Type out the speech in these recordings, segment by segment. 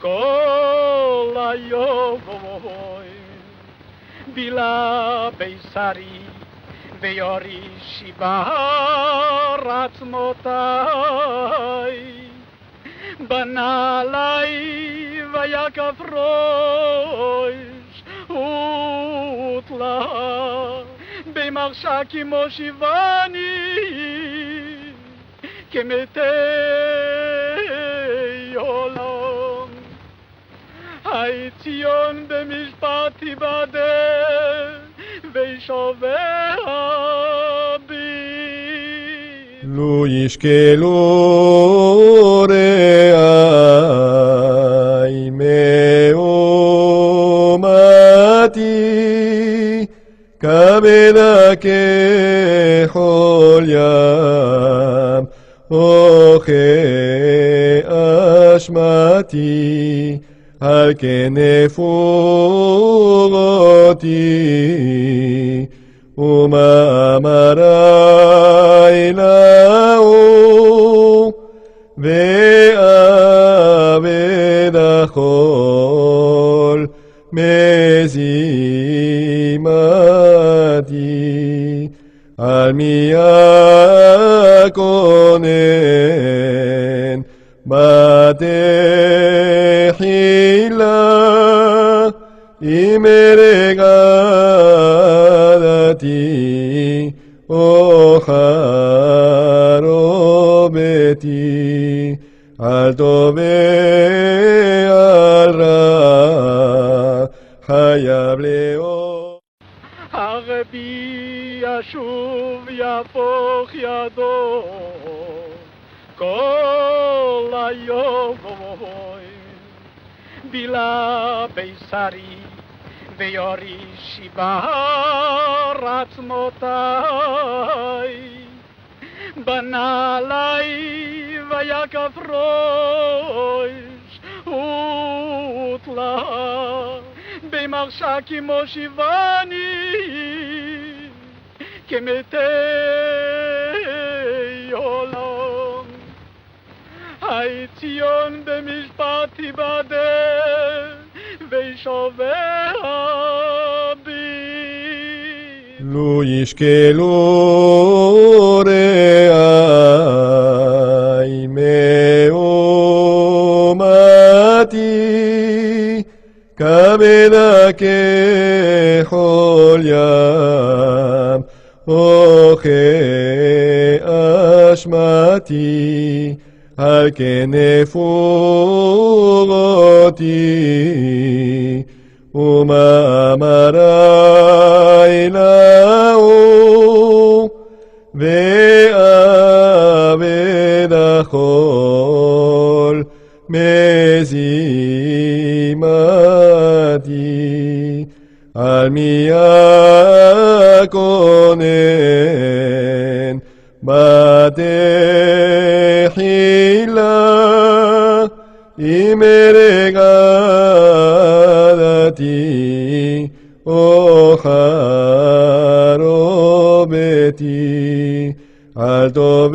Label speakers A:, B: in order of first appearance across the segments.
A: כל היום בילה בשרי ויורישי בהר עצמותיי בנה לי ויקף ראש ותלה במחשך כמו שיבני כמתי עולם היי ציון במשפט תיבדל וישובע בי
B: לו ישקלו רעי מאומתי כבדה כחול ים אוכה אשמתי על כן נפורותי ומאמרי לאו ואבד החול מזימתי על מי אכונן בתחילה אם רגדתי או חרובתי על טוב ועל רע חייב לאור
A: הרבי ישוב יפוך ידו כל היום בילה בשרי ויורישי בהר עצמותיי בנה לי ויקף ראש ותלה במחשך כמו שיבני כמתי עולם היי ציון במשפט תיבדל וישובע בי
B: לו ישקלו רעי מאומתי כבדה כחול ים אוכה אשמתי על כן נפורותי ומאמרי לאו ואבד החול מזימתי על מי אכונן בתחילה אם רגדתי או חרובתי על טוב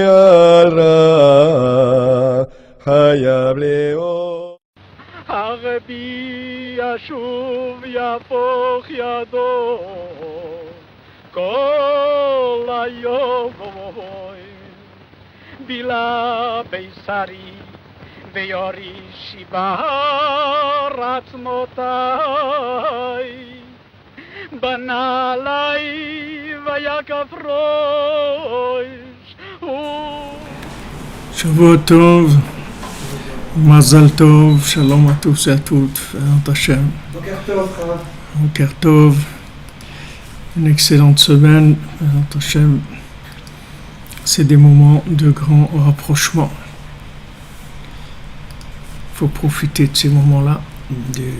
B: ועל רע חייב לאור
A: הרבי ישוב יפוך ידו כל היום בילה בשרי ויורישי בהר עצמותיי בנה לי ויקף ראש
C: שבוע טוב, מזל טוב, שלום à tous et à toutes, Bézat Hashem. Boker Tov, une excellente semaine, Bézat Hashem. C'est des moments de grand rapprochement. Il faut profiter de ces moments-là, du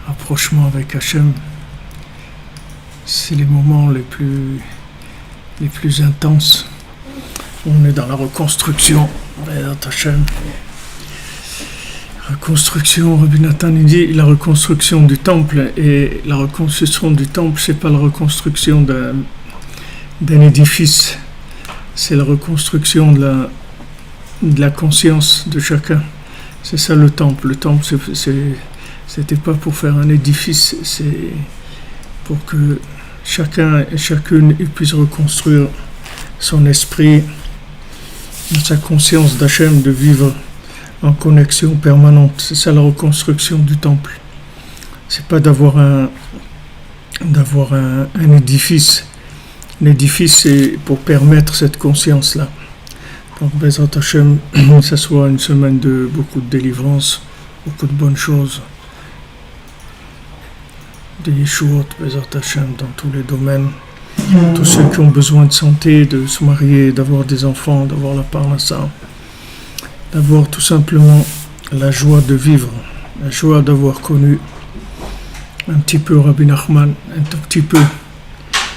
C: rapprochement avec Hashem. C'est les moments les plus intenses. On est dans la reconstruction, Bézat Hashem. Reconstruction, Rabbi Nathan il dit la reconstruction du temple, et la reconstruction du temple, c'est pas la reconstruction d'un édifice, c'est la reconstruction de la conscience de chacun. C'est ça le temple. Le temple, c'était pas pour faire un édifice, c'est pour que chacun et chacune puisse reconstruire son esprit, sa conscience d'Hachem, de vivre en connexion permanente. C'est ça la reconstruction du temple. C'est pas d'avoir un édifice. L'édifice, c'est pour permettre cette conscience-là. Donc, Bezrat Hashem, que ce soit une semaine de beaucoup de délivrance, beaucoup de bonnes choses, des Yeshuot, Bezrat Hashem, dans tous les domaines. Tous ceux qui ont besoin de santé, de se marier, d'avoir des enfants, d'avoir la parnassa, d'avoir tout simplement la joie de vivre, la joie d'avoir connu un petit peu Rabbi Nachman, un tout petit peu.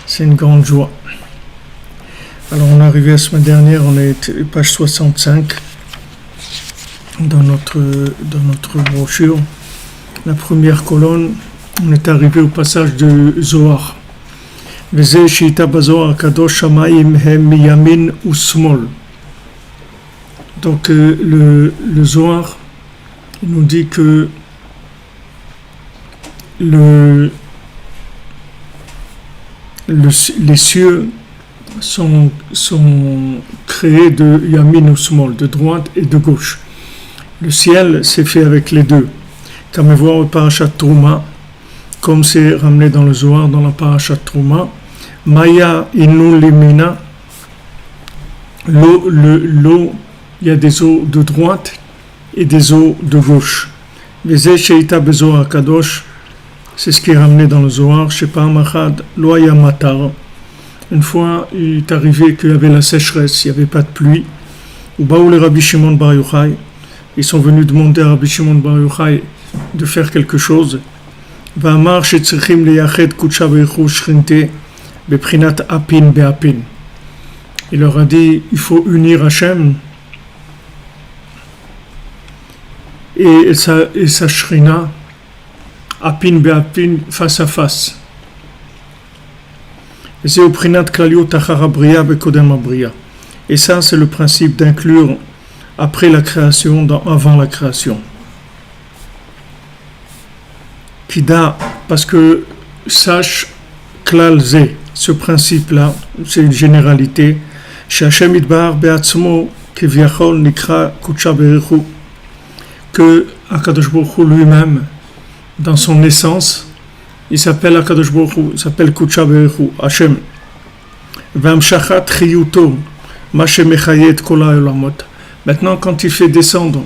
C: C'est une grande joie. Alors on est arrivé la semaine dernière, on est page 65 dans notre brochure. La première colonne, on est arrivé au passage de Zohar. Veze shita bazohar kadosh shamayim hem miyamin usmol. Donc le Zohar il nous dit que les cieux sont créés de yamin ou smol, de droite et de gauche. Le ciel c'est fait avec les deux. Comme on voit au Parashat Trouma, comme c'est ramené dans le Zohar, dans la Parashat Trouma, Maya inu limina, l'eau, il y a des eaux de droite et des eaux de gauche. Veze sheita bezohar kadosh, c'est ce qui est ramené dans le Zohar, Shepa Machad, Loya Matar. Une fois, il est arrivé qu'il y avait la sécheresse, il n'y avait pas de pluie. Ou Baoul et Rabbi Shimon Bar Yochai, ils sont venus demander à Rabbi Shimon Bar Yochai de faire quelque chose. Va'amar shetzrichim leyached kudsha v'yichu shrinte beprinat apin be'apin. Il leur a dit, il faut unir Hachem et sa shrina, apin be'apin, face à face. Et c'est au prinat klaliot achar abriya bekodem abriya. Et ça, c'est le principe d'inclure après la création, avant la création. Kida, parce que sache klal ze, ce principe-là, c'est une généralité. Chez Hashem Yitbar be'atzmo keviachol nikra kudsha be'echu, que Akadosh Baruch Hu lui-même, dans son essence, il s'appelle Akadosh Baruch Hu, il s'appelle Kudsha Be'echu, Hashem. V'amshachat chiyuto, ma shemechayet kol ha'olamot. Maintenant, quand il fait descendre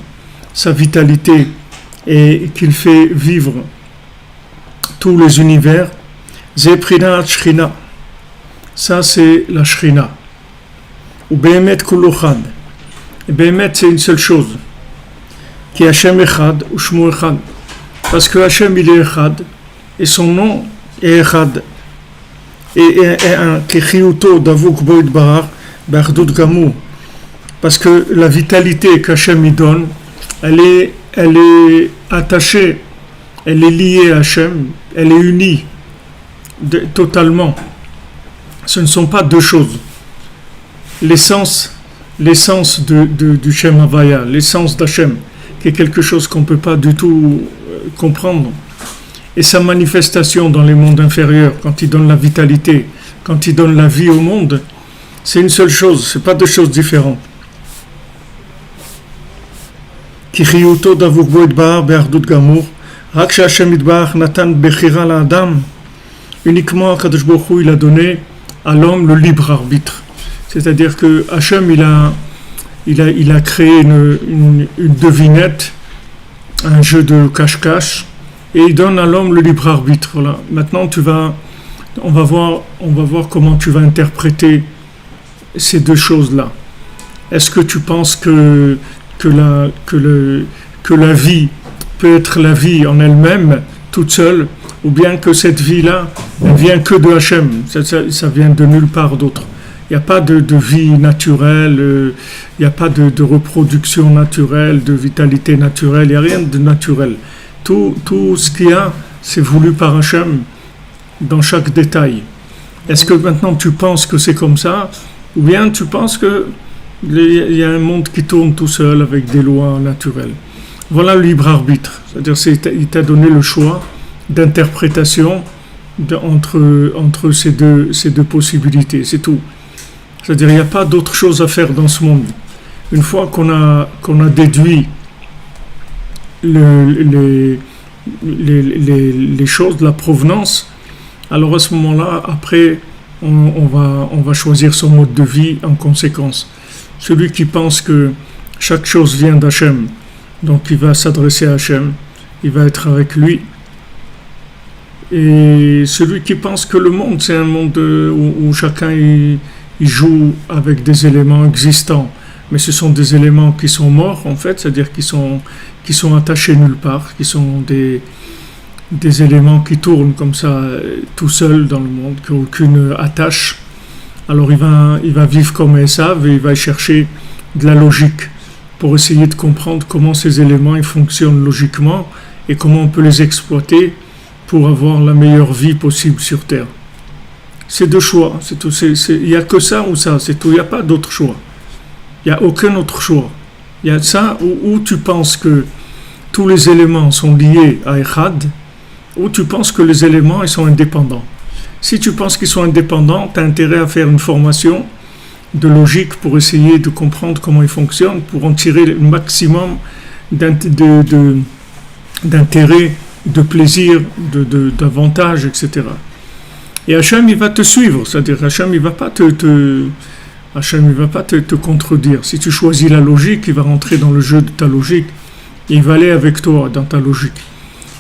C: sa vitalité et qu'il fait vivre tous les univers, ze prinat shrina. Ça, c'est la shrina. Ou be'emet kullu chad. Et be'emet, c'est une seule chose. Qui Hashem echad ou shmo echad. Parce que Hashem, il est echad. Et son nom est echad. Et un kechiyuto davuk boit barar b'achdut gamur. Parce que la vitalité qu'Hachem y donne, elle est attachée, elle est liée à Hachem, elle est unie totalement. Ce ne sont pas deux choses. L'essence du Shem Havaya, l'essence d'Hachem, qui est quelque chose qu'on ne peut pas du tout comprendre, et sa manifestation dans les mondes inférieurs, quand il donne la vitalité, quand il donne la vie au monde, c'est une seule chose, ce n'est pas deux choses différentes. Kichiyuto davuk bo itbar be'achdut gamur, rak she'Hashem itbar natan bechira la'adam, uniquement Akadosh Baruch Hu il a donné à l'homme le libre arbitre. C'est-à-dire que Hachem il a créé une devinette, un jeu de cache-cache, et il donne à l'homme le libre arbitre. Voilà. Maintenant on va voir comment tu vas interpréter ces deux choses-là. Est-ce que tu penses que la vie peut être la vie en elle-même, toute seule, ou bien que cette vie-là, elle vient que de Hachem, ça vient de nulle part d'autre. Il n'y a pas de vie naturelle, il n'y a pas de reproduction naturelle, de vitalité naturelle, il n'y a rien de naturel. Tout ce qu'il y a, c'est voulu par Hachem dans chaque détail. Est-ce que maintenant tu penses que c'est comme ça, ou bien tu penses qu'il y a un monde qui tourne tout seul avec des lois naturelles? Voilà le libre arbitre. C'est-à-dire il t'a donné le choix d'interprétation entre ces deux possibilités. C'est tout. C'est-à-dire il n'y a pas d'autre chose à faire dans ce monde. Une fois qu'on a déduit les choses, la provenance, alors à ce moment-là, après, on va choisir son mode de vie en conséquence. Celui qui pense que chaque chose vient d'Hachem, donc il va s'adresser à Hachem, il va être avec lui. Et celui qui pense que le monde, c'est un monde où chacun il joue avec des éléments existants, mais ce sont des éléments qui sont morts, en fait, c'est-à-dire qui sont attachés nulle part, qui sont des éléments qui tournent comme ça, tout seuls dans le monde, qui n'ont aucune attache. Alors il va vivre comme Esav et il va chercher de la logique pour essayer de comprendre comment ces éléments ils fonctionnent logiquement et comment on peut les exploiter pour avoir la meilleure vie possible sur Terre. C'est deux choix, c'est tout. Il n'y a que ça ou ça, c'est tout. Il n'y a pas d'autre choix. Il n'y a aucun autre choix. Il y a ça où tu penses que tous les éléments sont liés à Echad, ou tu penses que les éléments ils sont indépendants. Si tu penses qu'ils sont indépendants, tu as intérêt à faire une formation de logique pour essayer de comprendre comment ils fonctionnent, pour en tirer le maximum d'intérêt, de plaisir, d'avantages, etc. Et Hachem, il va te suivre, c'est-à-dire Hachem, il ne va pas te contredire. Si tu choisis la logique, il va rentrer dans le jeu de ta logique, et il va aller avec toi dans ta logique.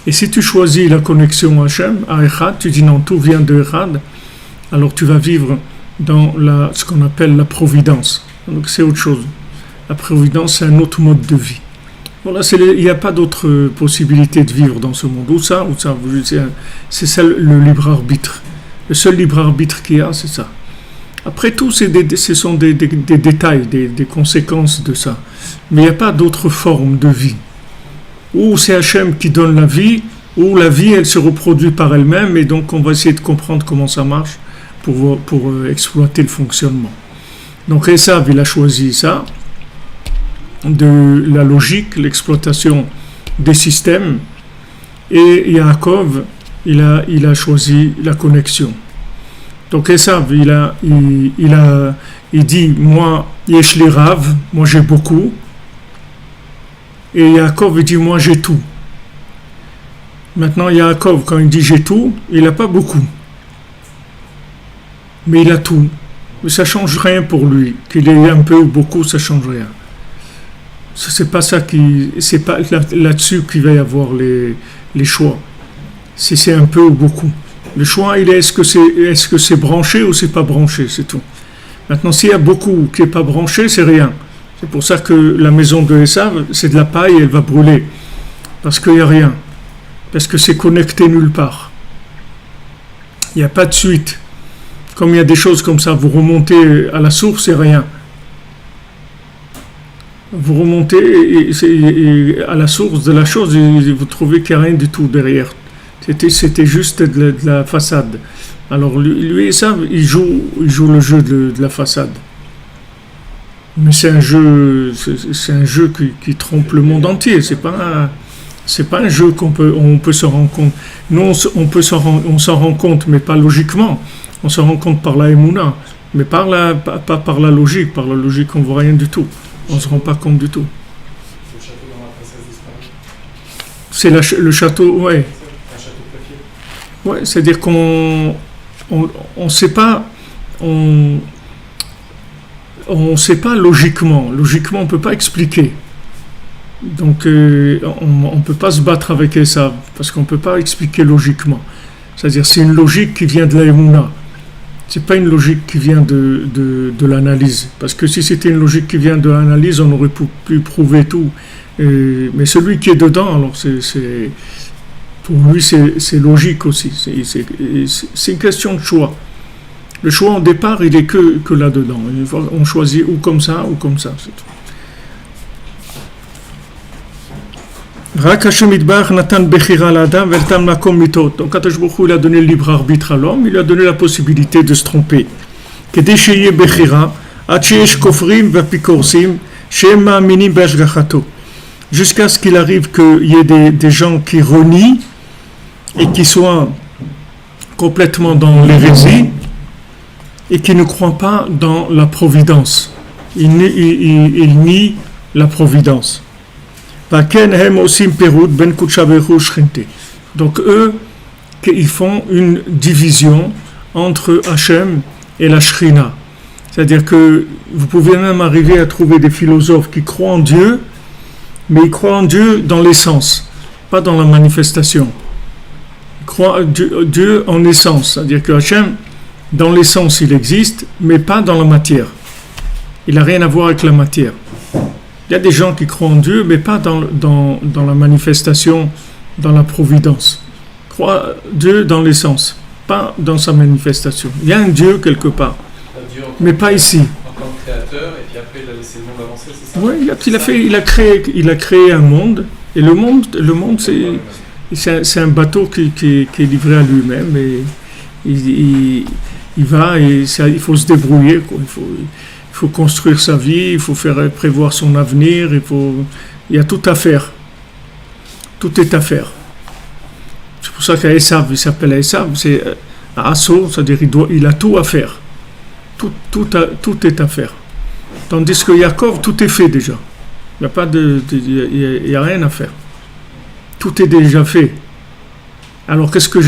C: Et si tu choisis la connexion Hachem, à Echad, tu dis non, tout vient de Echad, alors tu vas vivre dans ce qu'on appelle la providence. Donc c'est autre chose. La providence, c'est un autre mode de vie. Voilà, il n'y a pas d'autre possibilité de vivre dans ce monde. Ou ça. C'est ça le libre arbitre. Le seul libre arbitre qu'il y a, c'est ça. Après tout, ce sont des détails, des conséquences de ça. Mais il n'y a pas d'autre forme de vie. Ou c'est Hachem qui donne la vie, ou la vie, elle se reproduit par elle-même, et donc on va essayer de comprendre comment ça marche pour exploiter le fonctionnement. Donc Esav, il a choisi ça, de la logique, l'exploitation des systèmes, et Yaakov, il a choisi la connexion. Donc Esav, il dit, moi, yesh li rav, moi j'ai beaucoup, et Yaakov, il dit, moi j'ai tout. Maintenant, Yaakov, quand il dit j'ai tout, il n'a pas beaucoup. Mais il a tout. Mais ça ne change rien pour lui. Qu'il ait un peu ou beaucoup, ça ne change rien. C'est pas là-dessus qu'il va y avoir les choix. Si c'est un peu ou beaucoup. Le choix, il est est-ce que c'est branché ou c'est pas branché, c'est tout. Maintenant, s'il y a beaucoup qui n'est pas branché, c'est rien. C'est pour ça que la maison de Esav, c'est de la paille et elle va brûler. Parce qu'il n'y a rien. Parce que c'est connecté nulle part. Il n'y a pas de suite. Comme il y a des choses comme ça, vous remontez à la source, c'est rien. Vous remontez à la source de la chose et vous trouvez qu'il n'y a rien du tout derrière. C'était juste de la façade. Alors lui Esav, il joue le jeu de la façade. Mais c'est un jeu qui trompe le monde entier. C'est pas un jeu on peut s'en rendre compte. Nous, on s'en rend compte, mais pas logiquement. On s'en rend compte par la émouna, mais pas par la logique. Par la logique, on voit rien du tout. On ne se rend pas compte du tout. C'est le château, ouais. Ouais, c'est-à-dire qu'on sait pas, on sait pas logiquement. Logiquement, on peut pas expliquer. Donc, on peut pas se battre avec Esav parce qu'on peut pas expliquer logiquement. C'est-à-dire, c'est une logique qui vient de la Emouna. C'est pas une logique qui vient de l'analyse. Parce que si c'était une logique qui vient de l'analyse, on aurait pu prouver tout. Mais celui qui est dedans, alors pour lui, c'est logique aussi. C'est une question de choix. Le choix au départ, il est que là-dedans. On choisit ou comme ça, c'est tout. Rak Hashem Yitbarach Natan Bechira l'Adam Veltam Makom Mitot. Donc Kadosh Baruch Hu, il a donné le libre arbitre à l'homme, il lui a donné la possibilité de se tromper. Kedei sheyeh Bechira, ad sheyesh kofrim vepikorsim, shehem ma'aminim be'ashgachato. jusqu'à ce qu'il arrive qu'il y ait des gens qui renient et qui soient complètement dans l'hérésie et qui ne croient pas dans la providence. Ils nient la providence. Donc eux, ils font une division entre Hachem et la Shrina. C'est-à-dire que vous pouvez même arriver à trouver des philosophes qui croient en Dieu, mais ils croient en Dieu dans l'essence, pas dans la manifestation. Ils croient Dieu en essence, c'est-à-dire que Hachem, dans l'essence, il existe, mais pas dans la matière. Il n'a rien à voir avec la matière. Il y a des gens qui croient en Dieu, mais pas dans la manifestation, dans la providence. Ils croient Dieu dans l'essence, pas dans sa manifestation. Il y a un Dieu quelque part, mais pas ici.
D: En tant que créateur, et puis après il a laissé le monde avancer, c'est ça?
C: Oui, il a créé un monde, et le monde c'est un bateau qui est livré à lui-même, et il va, et il faut se débrouiller, quoi. Il faut construire sa vie, il faut prévoir son avenir, il y a tout à faire. Tout est à faire. C'est pour ça qu'à Esav, il s'appelle Esav, c'est Asso, c'est-à-dire il a tout à faire. Tout est à faire. Tandis que Yaakov, tout est fait déjà. Il n'y a rien à faire. Tout est déjà fait. Alors qu'est-ce que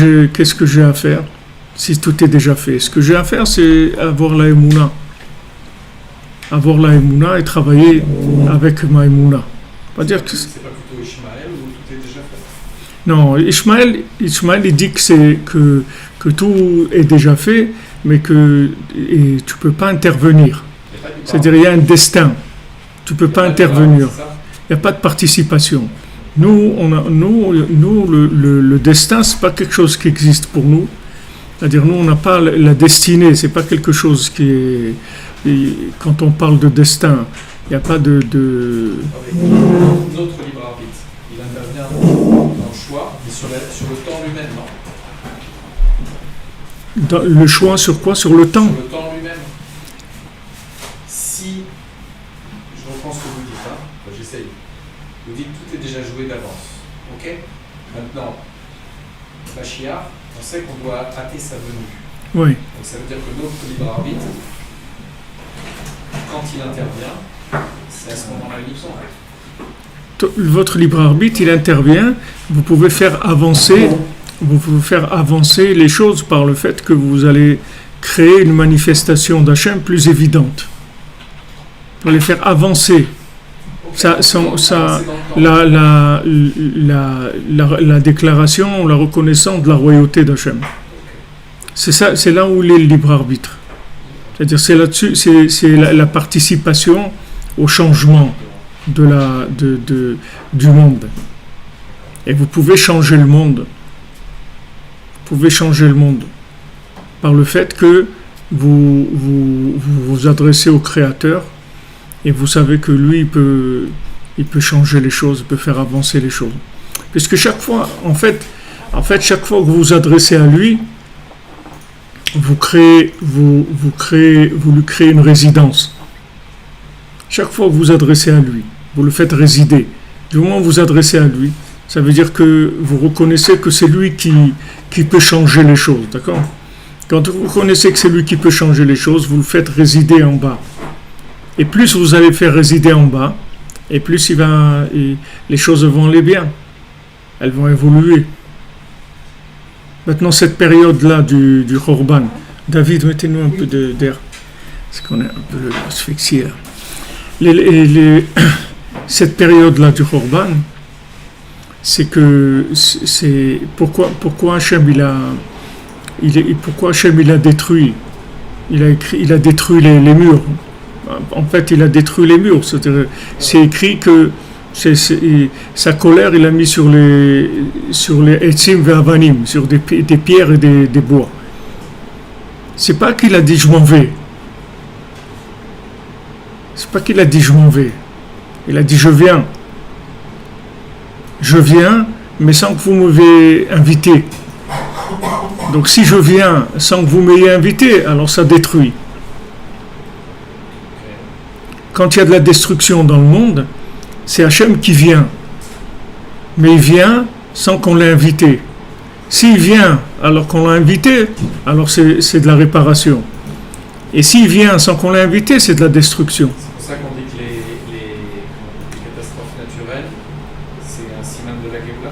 C: j'ai à faire si tout est déjà fait? Ce que j'ai à faire, c'est avoir la Emouna. Avoir la Emouna et travailler avec ma Emouna. Pas dire que
D: c'est pas plutôt Ishmaël où tout est déjà fait?
C: Non, Ishmaël il dit que tout est déjà fait, mais que tu peux pas intervenir. C'est-à-dire il y a un destin. Tu peux pas intervenir. Il n'y a pas de participation. Nous, le destin, c'est pas quelque chose qui existe pour nous. C'est-à-dire nous, on n'a pas la destinée. C'est pas quelque chose qui est. Quand on parle de destin, il n'y a pas de.
D: Notre libre arbitre, il intervient dans le choix, mais sur le temps lui-même, non?
C: Dans le choix sur quoi? Sur le temps.
D: Sur le temps lui-même. Si, je reprends ce que vous dites, j'essaye. Vous dites que tout est déjà joué d'avance. Ok? Maintenant, Mashiach, on sait qu'on doit hâter sa venue.
C: Oui.
D: Donc ça veut dire que notre libre arbitre, quand il intervient, c'est à ce moment-là qu'il sont.
C: Votre libre arbitre, il intervient. Vous pouvez faire avancer les choses par le fait que vous allez créer une manifestation d'Hachem plus évidente. Vous allez faire avancer la déclaration, la reconnaissance de la royauté d'Hachem. C'est ça, c'est là où il est le libre arbitre. C'est-à-dire c'est là-dessus, c'est la participation au changement du monde. Et vous pouvez changer le monde. Vous pouvez changer le monde par le fait que vous vous adressez au Créateur et vous savez que lui, il peut changer les choses, il peut faire avancer les choses. Puisque chaque fois, en fait, chaque fois que vous vous adressez à lui, vous lui créez une résidence. Chaque fois que vous vous adressez à lui, vous le faites résider. Du moment où vous vous adressez à lui, ça veut dire que vous reconnaissez que c'est lui qui peut changer les choses, d'accord? Quand vous reconnaissez que c'est lui qui peut changer les choses, vous le faites résider en bas. Et plus vous allez faire résider en bas, et plus les choses vont aller bien. Elles vont évoluer. Maintenant, cette période-là du Khorban, David, mettez-nous un peu d'air, parce qu'on est un peu asphyxié là. Cette période-là du Khorban, c'est pourquoi Hachem il a détruit, il a détruit les murs. En fait, il a détruit les murs. C'est écrit que sa colère, il a mis sur les etzim ve'avanim, sur des pierres et des bois. C'est pas qu'il a dit je m'en vais. C'est pas qu'il a dit je m'en vais. Il a dit je viens. Je viens, mais sans que vous m'ayez invité. Donc si je viens sans que vous m'ayez invité, alors ça Quand il y a de la destruction dans le monde, c'est Hachem qui vient. Mais il vient sans qu'on l'ait invité. S'il vient alors qu'on l'a invité, alors c'est de la réparation. Et s'il vient sans qu'on l'ait invité, c'est de la destruction.
D: C'est pour ça qu'on dit que les catastrophes naturelles, c'est un siman de la Géoula.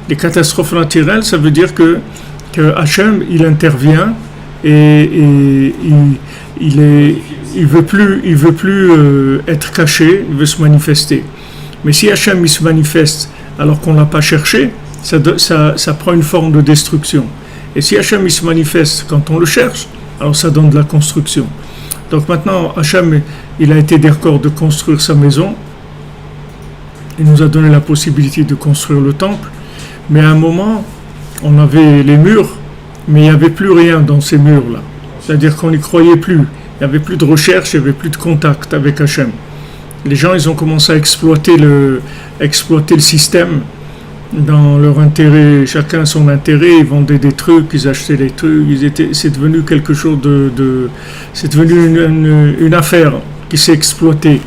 C: Les catastrophes naturelles, ça veut dire que Hachem, il intervient et il veut plus être caché, il veut se manifester. Mais si Hachem il se manifeste alors qu'on ne l'a pas cherché, ça prend une forme de destruction. Et si Hachem il se manifeste quand on le cherche, alors ça donne de la construction. Donc maintenant, Hachem, il a été d'accord de construire sa maison. Il nous a donné la possibilité de construire le temple. Mais à un moment, on avait les murs, mais il n'y avait plus rien dans ces murs-là. C'est-à-dire qu'on n'y croyait plus. Il n'y avait plus de recherche, il n'y avait plus de contact avec Hachem. Les gens, ils ont commencé à exploiter le système dans leur intérêt, chacun son intérêt, ils vendaient des trucs, ils achetaient des trucs, c'est devenu quelque chose c'est devenu une affaire qui s'est exploitée.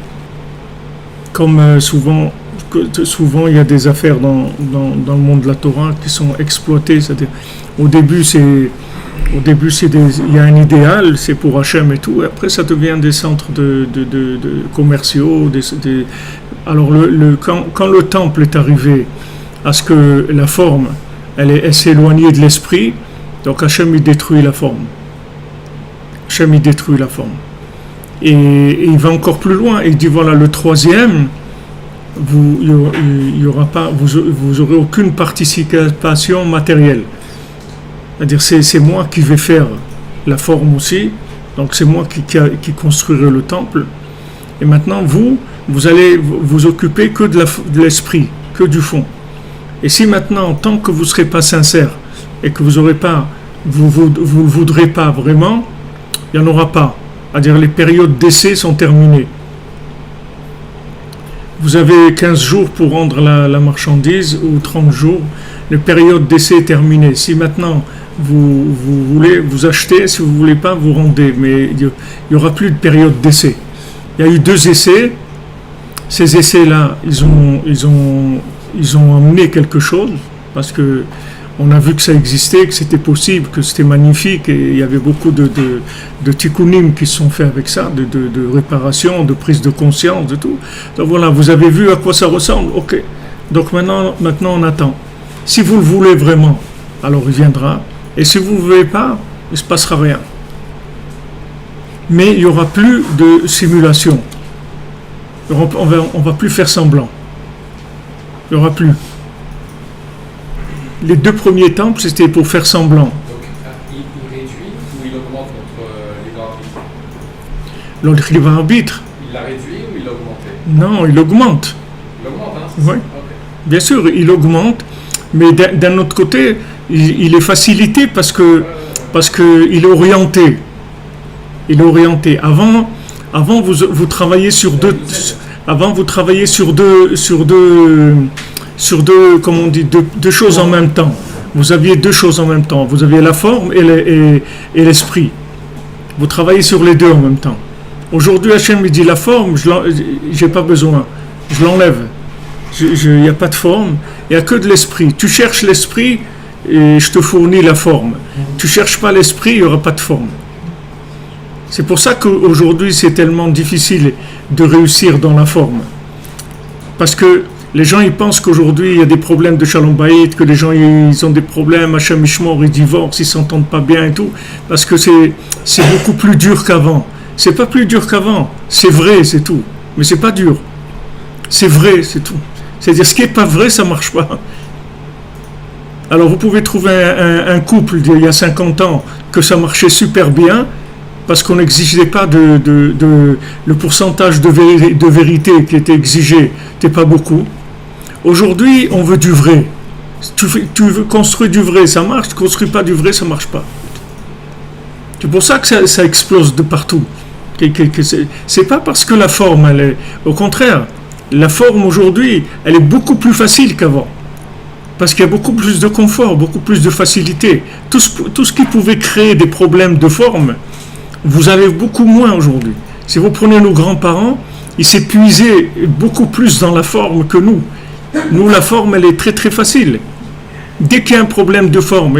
C: Comme souvent il y a des affaires dans le monde de la Torah qui sont exploitées, c'est-à-dire au début il y a un idéal, c'est pour Hachem et tout, et après ça devient des centres de commerciaux, alors quand le temple est arrivé à ce que la forme, elle s'est éloignée de l'esprit, donc Hachem il détruit la forme. Hachem il détruit la forme. Et il va encore plus loin, il dit voilà, le troisième, vous aurez aucune participation matérielle. C'est-à-dire c'est moi qui vais faire la forme aussi, donc c'est moi qui construirai le temple. Et maintenant vous allez vous occuper que de l'esprit, que du fond. Et si maintenant, tant que vous ne serez pas sincère et que vous ne voudrez pas vraiment, il n'y en aura pas. C'est-à-dire les périodes d'essai sont terminées. Vous avez 15 jours pour rendre la marchandise ou 30 jours. La période d'essai est terminée. Si maintenant vous voulez, vous achetez. Si vous ne voulez pas, vous rendez. Mais il n'y aura plus de période d'essai. Il y a eu 2 essais. Ces essais-là, ils ont amené quelque chose, parce que on a vu que ça existait, que c'était possible, que c'était magnifique, et il y avait beaucoup de tikkunim qui se sont faits avec ça, de réparation, de prise de conscience, de tout. Donc voilà, vous avez vu à quoi ça ressemble, ok. Donc maintenant on attend. Si vous le voulez vraiment, alors il viendra, et si vous ne le voulez pas, il ne se passera rien. Mais il n'y aura plus de simulation. On va plus faire semblant. Il n'y aura plus. Les 2 premiers temples, c'était pour faire semblant.
D: Donc, il réduit ou il augmente notre libre arbitre?
C: Le libre arbitre.
D: Il l'a réduit ou il l'a augmenté?
C: Non, il augmente.
D: Il augmente, hein?
C: Oui.
D: Okay.
C: Bien sûr, il augmente, mais d'un autre côté, il est facilité parce que il est orienté. Il est orienté. Avant vous travailliez sur deux. Avant, vous travailliez sur deux, comment on dit, deux choses en même temps. Vous aviez 2 choses en même temps. Vous aviez la forme et l'esprit. Vous travaillez sur les 2 en même temps. Aujourd'hui, Hachem me dit la forme, j'ai pas besoin. Je l'enlève. Il n'y a pas de forme. Il n'y a que de l'esprit. Tu cherches l'esprit et je te fournis la forme. Tu cherches pas l'esprit, il n'y aura pas de forme. C'est pour ça qu'aujourd'hui, c'est tellement difficile de réussir dans la forme. Parce que les gens, ils pensent qu'aujourd'hui, il y a des problèmes de Shalom Bayit, que les gens, ils ont des problèmes, Hachem Ishmor, ils divorcent, ils s'entendent pas bien et tout. Parce que c'est beaucoup plus dur qu'avant. C'est pas plus dur qu'avant. C'est vrai, c'est tout. Mais c'est pas dur. C'est vrai, c'est tout. C'est-à-dire, ce qui est pas vrai, ça marche pas. Alors, vous pouvez trouver un couple d'il y a 50 ans que ça marchait super bien, parce qu'on n'exigeait pas le pourcentage de vérité qui était exigé, n'était pas beaucoup. Aujourd'hui, on veut du vrai. Tu veux construire du vrai, ça marche. Tu ne construis pas du vrai, ça ne marche pas. C'est pour ça que ça explose de partout. C'est pas parce que la forme, elle est... Au contraire, la forme aujourd'hui, elle est beaucoup plus facile qu'avant. Parce qu'il y a beaucoup plus de confort, beaucoup plus de facilité. Tout ce qui pouvait créer des problèmes de forme, vous avez beaucoup moins aujourd'hui. Si vous prenez nos grands-parents, il s'est puisé beaucoup plus dans la forme que nous. Nous, la forme, elle est très très facile. Dès qu'il y a un problème de forme,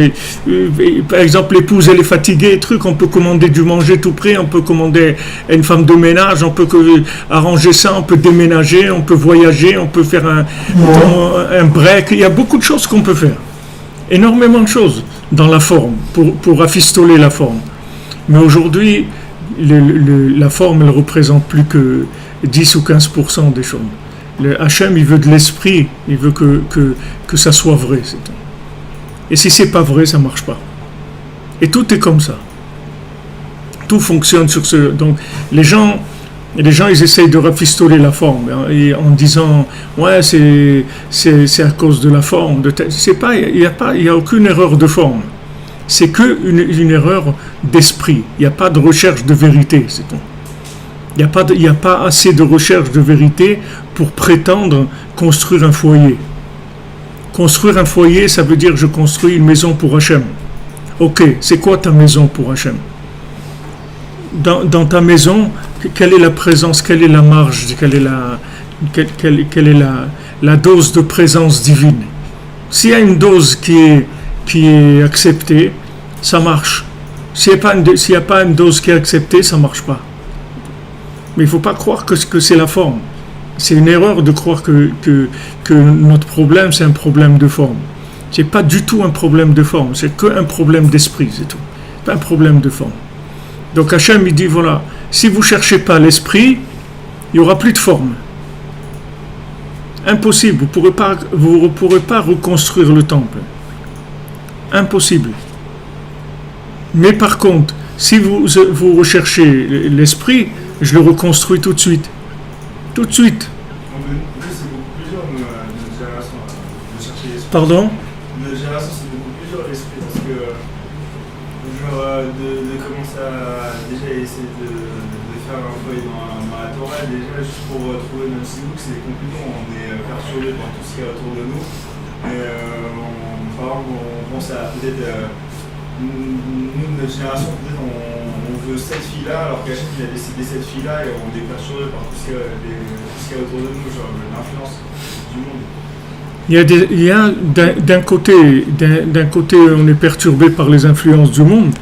C: par exemple l'épouse elle est fatiguée, on peut commander du manger tout prêt, on peut commander à une femme de ménage, on peut arranger ça, on peut déménager, on peut voyager, on peut faire un break, il y a beaucoup de choses qu'on peut faire. Énormément de choses dans la forme, pour rafistoler la forme. Mais aujourd'hui, la forme, elle ne représente plus que 10 ou 15% des choses. Le Hachem, il veut de l'esprit, il veut que ça soit vrai, c'est tout. Et si c'est pas vrai, ça marche pas. Et tout est comme ça. Tout fonctionne sur ce. Donc les gens ils essayent de rafistoler la forme en disant ouais c'est à cause de la forme. C'est pas il y a aucune erreur de forme. C'est que une erreur d'esprit. Il n'y a pas de recherche de vérité, c'est tout. Il n'y a pas assez de recherche de vérité pour prétendre construire un foyer. Construire un foyer, ça veut dire je construis une maison pour Hachem. Ok, c'est quoi ta maison pour Hachem? Dans ta maison, quelle est la présence, quelle est la marge, quelle est la dose de présence divine? S'il y a une dose qui est acceptée, ça marche. S'il n'y a pas une dose qui est acceptée, ça ne marche pas. Mais il ne faut pas croire que c'est la forme. C'est une erreur de croire que notre problème, c'est un problème de forme. Ce n'est pas du tout un problème de forme, c'est qu'un problème d'esprit, c'est tout. Pas un problème de forme. Donc Hachem, il dit, voilà, si vous ne cherchez pas l'esprit, il n'y aura plus de forme. Impossible, vous ne pourrez pas reconstruire le temple. Impossible. Mais par contre, si vous recherchez l'esprit, je le reconstruis tout de suite. Tout de suite.
E: C'est beaucoup plus dur, notre génération, de chercher l'esprit.
C: Pardon?
E: Notre génération, c'est beaucoup plus dur l'esprit, parce que, de commencer à déjà essayer de faire un foyer dans la Torah, déjà, juste pour trouver notre cibouk, c'est compliqué, on est perturbé par tout ce qu'il y a autour de nous. Et par exemple, on pense à peut-être, nous, notre génération, peut-être, on veut cette fille-là, alors qu'Hachem il a décidé cette fille-là, et on est perturbé par tout ce qu'il y a autour de nous, genre l'influence du monde.
C: Il y a d'un côté, on est perturbé par les influences du monde,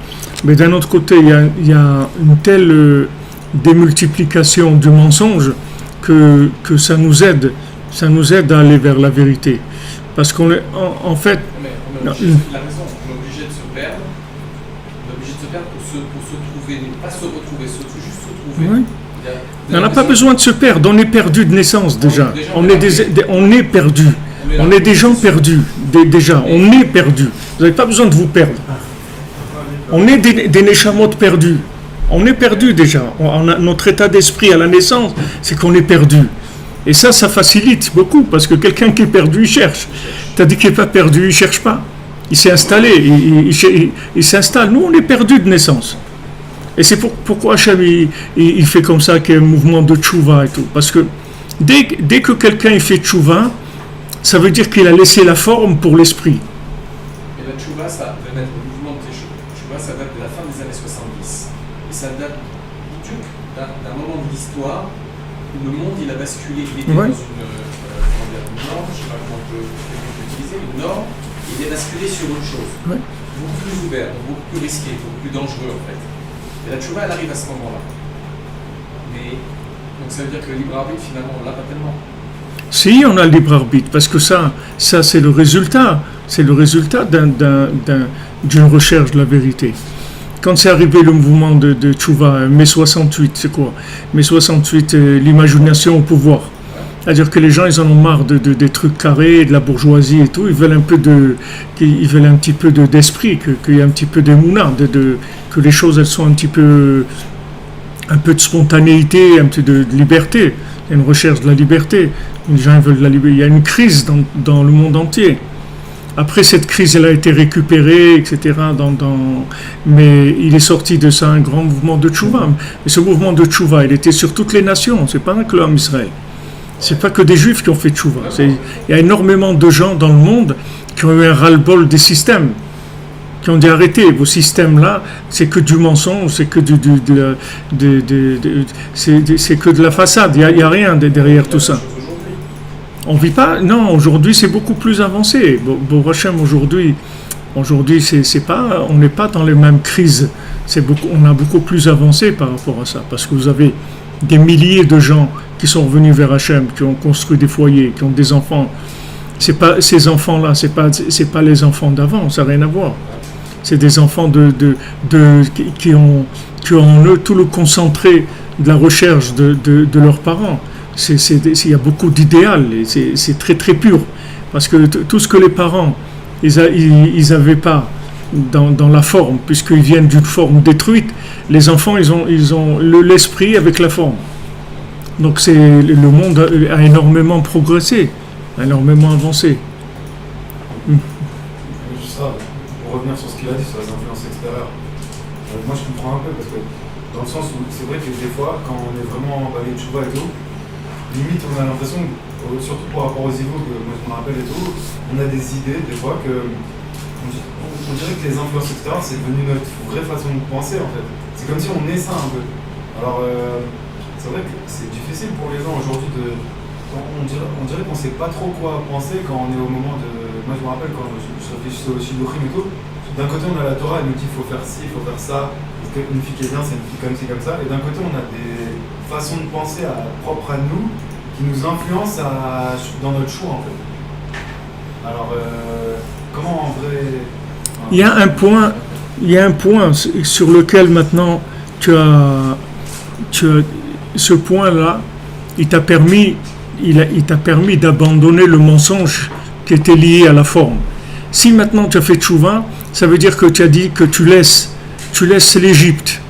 C: mais d'un autre côté, il y a une telle démultiplication du mensonge que ça nous aide à aller vers la vérité. Parce qu'on est, en fait...
D: Mais la raison, on est obligé de se perdre. On est obligé de se perdre pour se trouver, pas se retrouver, juste se trouver.
C: Oui. On n'a pas besoin de se perdre, on est perdu de naissance déjà. On est perdu. On est des gens perdus, déjà. On est perdu. Vous n'avez pas besoin de vous perdre. On est des neshamot perdus. On est perdu déjà. Notre état d'esprit à la naissance, c'est qu'on est perdu. Et ça facilite beaucoup, parce que quelqu'un qui est perdu, il cherche. Tandis qu'il n'est pas perdu, il ne cherche pas. Il s'est installé, il s'installe. Nous, on est perdu de naissance. Et c'est pourquoi Hachem, il fait comme ça, qu'il y a un mouvement de tchouva et tout. Parce que dès que quelqu'un il fait tchouva, ça veut dire qu'il a laissé la forme pour l'esprit.
D: Et la tchouva, ça va être le mouvement de tchouva, ça date de la fin des années 70. Et ça date d'un moment de l'histoire où le monde il a basculé. Il était dans une norme, je ne sais pas comment on peut utiliser, une norme, il est basculé sur autre chose.
C: Ouais.
D: Beaucoup plus ouvert, beaucoup plus risqué, beaucoup plus dangereux en fait. Et la tchouva, elle arrive à ce moment-là. Mais, donc ça veut dire que le libre arbitre, finalement, on ne l'a pas tellement.
C: Si, on a le libre arbitre, parce que ça c'est le résultat. C'est le résultat d'une recherche de la vérité. Quand c'est arrivé le mouvement de Tchouva, mai 68, c'est quoi? Mai 68, l'imagination au pouvoir. C'est-à-dire que les gens, ils en ont marre des trucs carrés, de la bourgeoisie et tout. Ils veulent un petit peu d'esprit, qu'il y ait un petit peu d'émouna, que les choses, elles soient un peu de spontanéité, un peu de liberté. Il y a une recherche de la liberté. Les gens veulent de la liberté. Il y a une crise dans le monde entier. Après, cette crise, elle a été récupérée, etc. Mais il est sorti de ça un grand mouvement de tchouva. Et ce mouvement de tchouva, il était sur toutes les nations. C'est pas que l'homme Israël. C'est pas que des juifs qui ont fait tchouva. Il y a énormément de gens dans le monde qui ont eu un ras-le-bol des systèmes. qui ont dit arrêtez, vos systèmes-là, c'est que du mensonge, c'est que c'est que de la façade, il n'y a rien derrière tout ça. On vit pas, non, aujourd'hui c'est beaucoup plus avancé. Bon, Hachem, aujourd'hui c'est pas, on n'est pas dans les mêmes crises. On a beaucoup plus avancé par rapport à ça, parce que vous avez des milliers de gens qui sont revenus vers Hachem, qui ont construit des foyers, qui ont des enfants. C'est pas ces enfants-là, c'est pas les enfants d'avant, ça n'a rien à voir. C'est des enfants qui ont en eux tout le concentré de la recherche de leurs parents. Il y a beaucoup d'idéal, et c'est très très pur, parce que tout ce que les parents ils n'avaient pas dans la forme, puisqu'ils viennent d'une forme détruite, les enfants ils ont l'esprit avec la forme. Donc le monde a énormément progressé, a énormément avancé.
F: Juste ça, pour revenir sur ce qu'il a dit sur les influences extérieures, moi je comprends un peu, parce que dans le sens où c'est vrai que des fois, quand on est vraiment emballé de chouva et tout, limite on a l'impression, surtout par rapport aux égos que moi je me rappelle et tout, on a des idées des fois que on dirait que les influences extérieures c'est devenu notre vraie façon de penser en fait. C'est comme si on est ça un peu. Alors c'est vrai que c'est difficile pour les gens aujourd'hui de... On dirait qu'on sait pas trop quoi penser quand on est au moment de... Moi je me rappelle quand je réfléchissais au Shidochim et tout, d'un côté on a la Torah, elle nous dit il faut faire ci, il faut faire ça, parce qu'une fille qui est bien c'est une fille comme ci comme ça, et d'un côté on a des façons de penser propres à nous qui nous influencent dans notre choix en fait. Alors comment en vrai...
C: Il y a un point sur lequel maintenant tu as ce point-là, il t'a permis d'abandonner le mensonge qui était lié à la forme. Si maintenant tu as fait tchouva, ça veut dire que tu as dit que tu laisses l'Égypte.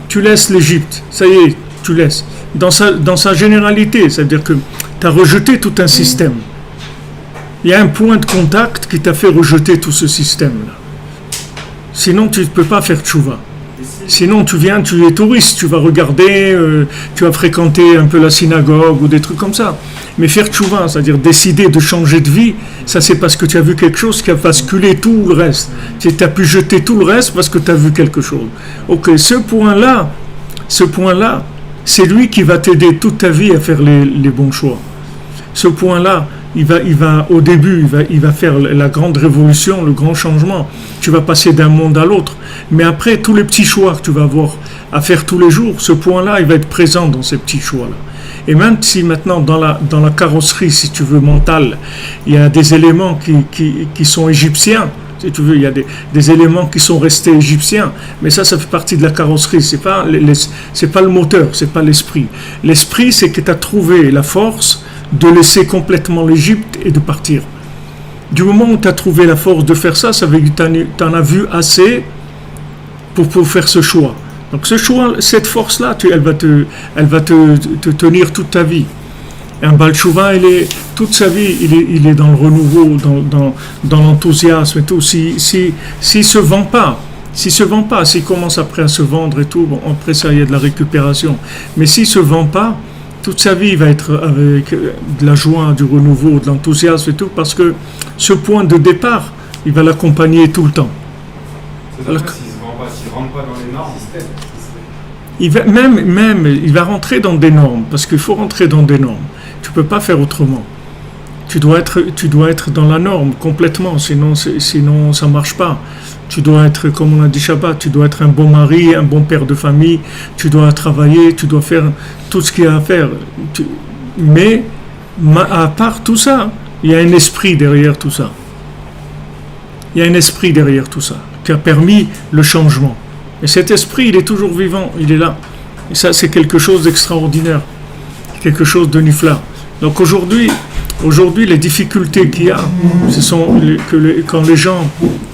C: Tu laisses l'Égypte. Ça y est, tu laisses. Dans sa généralité, c'est-à-dire que tu as rejeté tout un système. Il y a un point de contact qui t'a fait rejeter tout ce système-là. Sinon, tu ne peux pas faire tchouva. Sinon, tu es touriste, tu vas regarder, tu vas fréquenter un peu la synagogue ou des trucs comme ça. Mais faire tchouva, c'est-à-dire décider de changer de vie, ça c'est parce que tu as vu quelque chose qui a basculé tout le reste. Tu as pu jeter tout le reste parce que tu as vu quelque chose. Ok, ce point-là, c'est lui qui va t'aider toute ta vie à faire les bons choix. Ce point-là, il va au début, il va faire la grande révolution, le grand changement. Tu vas passer d'un monde à l'autre. Mais après, tous les petits choix que tu vas avoir à faire tous les jours, ce point-là, il va être présent dans ces petits choix-là. Et même si maintenant, dans la carrosserie, si tu veux, mentale, il y a des éléments qui sont égyptiens, si tu veux, il y a des éléments qui sont restés égyptiens, mais ça fait partie de la carrosserie, c'est pas le moteur, c'est pas l'esprit. L'esprit, c'est que tu as trouvé la force de laisser complètement l'Égypte et de partir. Du moment où tu as trouvé la force de faire ça, ça veut dire que tu en as vu assez pour faire ce choix. Donc ce choix, cette force-là, elle va te tenir toute ta vie. Un Baal Tshuva, toute sa vie, il est dans le renouveau, dans l'enthousiasme et tout. S'il se vend pas, s'il commence après à se vendre et tout, bon, après ça, il y a de la récupération. Mais s'il se vend pas, toute sa vie va être avec de la joie, du renouveau, de l'enthousiasme et tout, parce que ce point de départ, il va l'accompagner tout le temps.
F: C'est-à-dire que s'il ne rentre pas dans les normes,
C: il va rentrer dans des normes, parce qu'il faut rentrer dans des normes. Tu ne peux pas faire autrement. Tu dois être dans la norme complètement, sinon ça ne marche pas. Tu dois être, comme on a dit Shabbat, tu dois être un bon mari, un bon père de famille, tu dois travailler, tu dois faire tout ce qu'il y a à faire. Mais à part tout ça, il y a un esprit derrière tout ça. Il y a un esprit derrière tout ça qui a permis le changement. Et cet esprit, il est toujours vivant, il est là. Et ça, c'est quelque chose d'extraordinaire, quelque chose de nifla. Donc aujourd'hui, les difficultés qu'il y a, ce sont quand les gens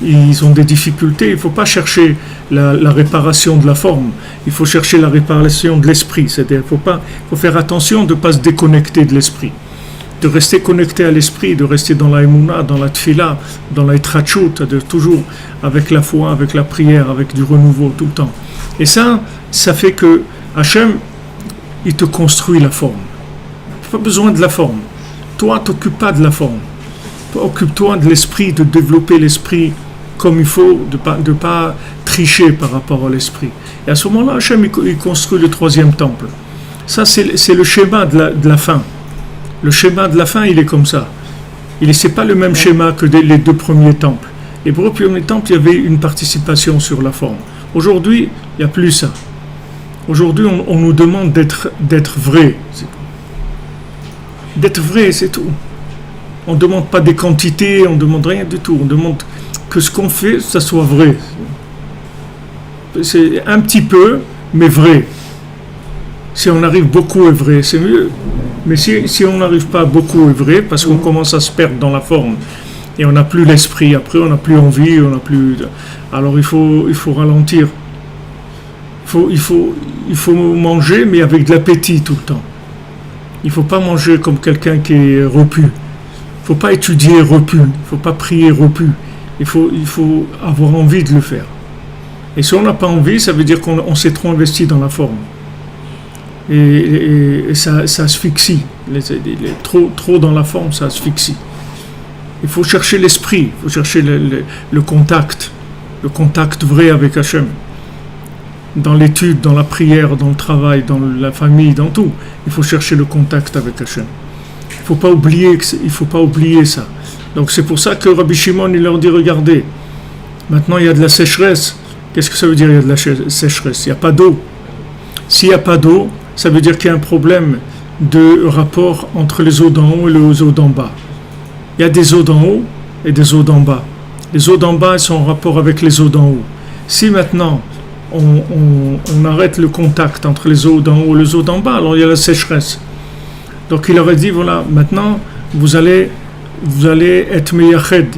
C: ils ont des difficultés, il ne faut pas chercher la réparation de la forme, il faut chercher la réparation de l'esprit. C'est-à-dire qu'il faut faire attention de ne pas se déconnecter de l'esprit, de rester connecté à l'esprit, de rester dans la émouna, dans la tfila, dans la itrachut, c'est-à-dire toujours avec la foi, avec la prière, avec du renouveau tout le temps. Et ça fait que Hachem, il te construit la forme. Tu n'as pas besoin de la forme. Toi, t'occupe pas de la forme. Toi, occupe-toi de l'esprit, de développer l'esprit comme il faut, de pas tricher par rapport à l'esprit. Et à ce moment-là, Hachem il construit le troisième temple. Ça, c'est le schéma de la fin. Le schéma de la fin, il est comme ça. C'est pas le même schéma que les deux premiers temples. Les deux premiers temples, il y avait une participation sur la forme. Aujourd'hui, il n'y a plus ça. Aujourd'hui, on nous demande d'être vrai. D'être vrai, c'est tout. On ne demande pas des quantités, on ne demande rien du tout. On demande que ce qu'on fait, ça soit vrai. C'est un petit peu, mais vrai. Si on arrive beaucoup et vrai, c'est mieux. Mais si on n'arrive pas beaucoup et vrai, parce qu'on commence à se perdre dans la forme, et on n'a plus l'esprit, après on n'a plus envie, alors il faut ralentir. Il faut manger, mais avec de l'appétit tout le temps. Il ne faut pas manger comme quelqu'un qui est repu. Il ne faut pas étudier repu. Il ne faut pas prier repu. Il faut avoir envie de le faire. Et si on n'a pas envie, ça veut dire qu'on s'est trop investi dans la forme. Et ça asphyxie. Trop dans la forme, ça asphyxie. Il faut chercher l'esprit, il faut chercher le contact vrai avec Hachem. Dans l'étude, dans la prière, dans le travail, dans la famille, dans tout. Il faut chercher le contact avec Hachem. Il ne faut pas oublier ça. Donc c'est pour ça que Rabbi Shimon, il leur dit, regardez, maintenant il y a de la sécheresse. Qu'est-ce que ça veut dire, il y a de la sécheresse? Il n'y a pas d'eau. S'il n'y a pas d'eau, ça veut dire qu'il y a un problème de rapport entre les eaux d'en haut et les eaux d'en bas. Il y a des eaux d'en haut et des eaux d'en bas. Les eaux d'en bas, elles sont en rapport avec les eaux d'en haut. Si maintenant, on arrête le contact entre les eaux d'en haut et les eaux d'en bas, alors il y a la sécheresse. Donc il aurait dit, voilà, maintenant, vous allez être meyached,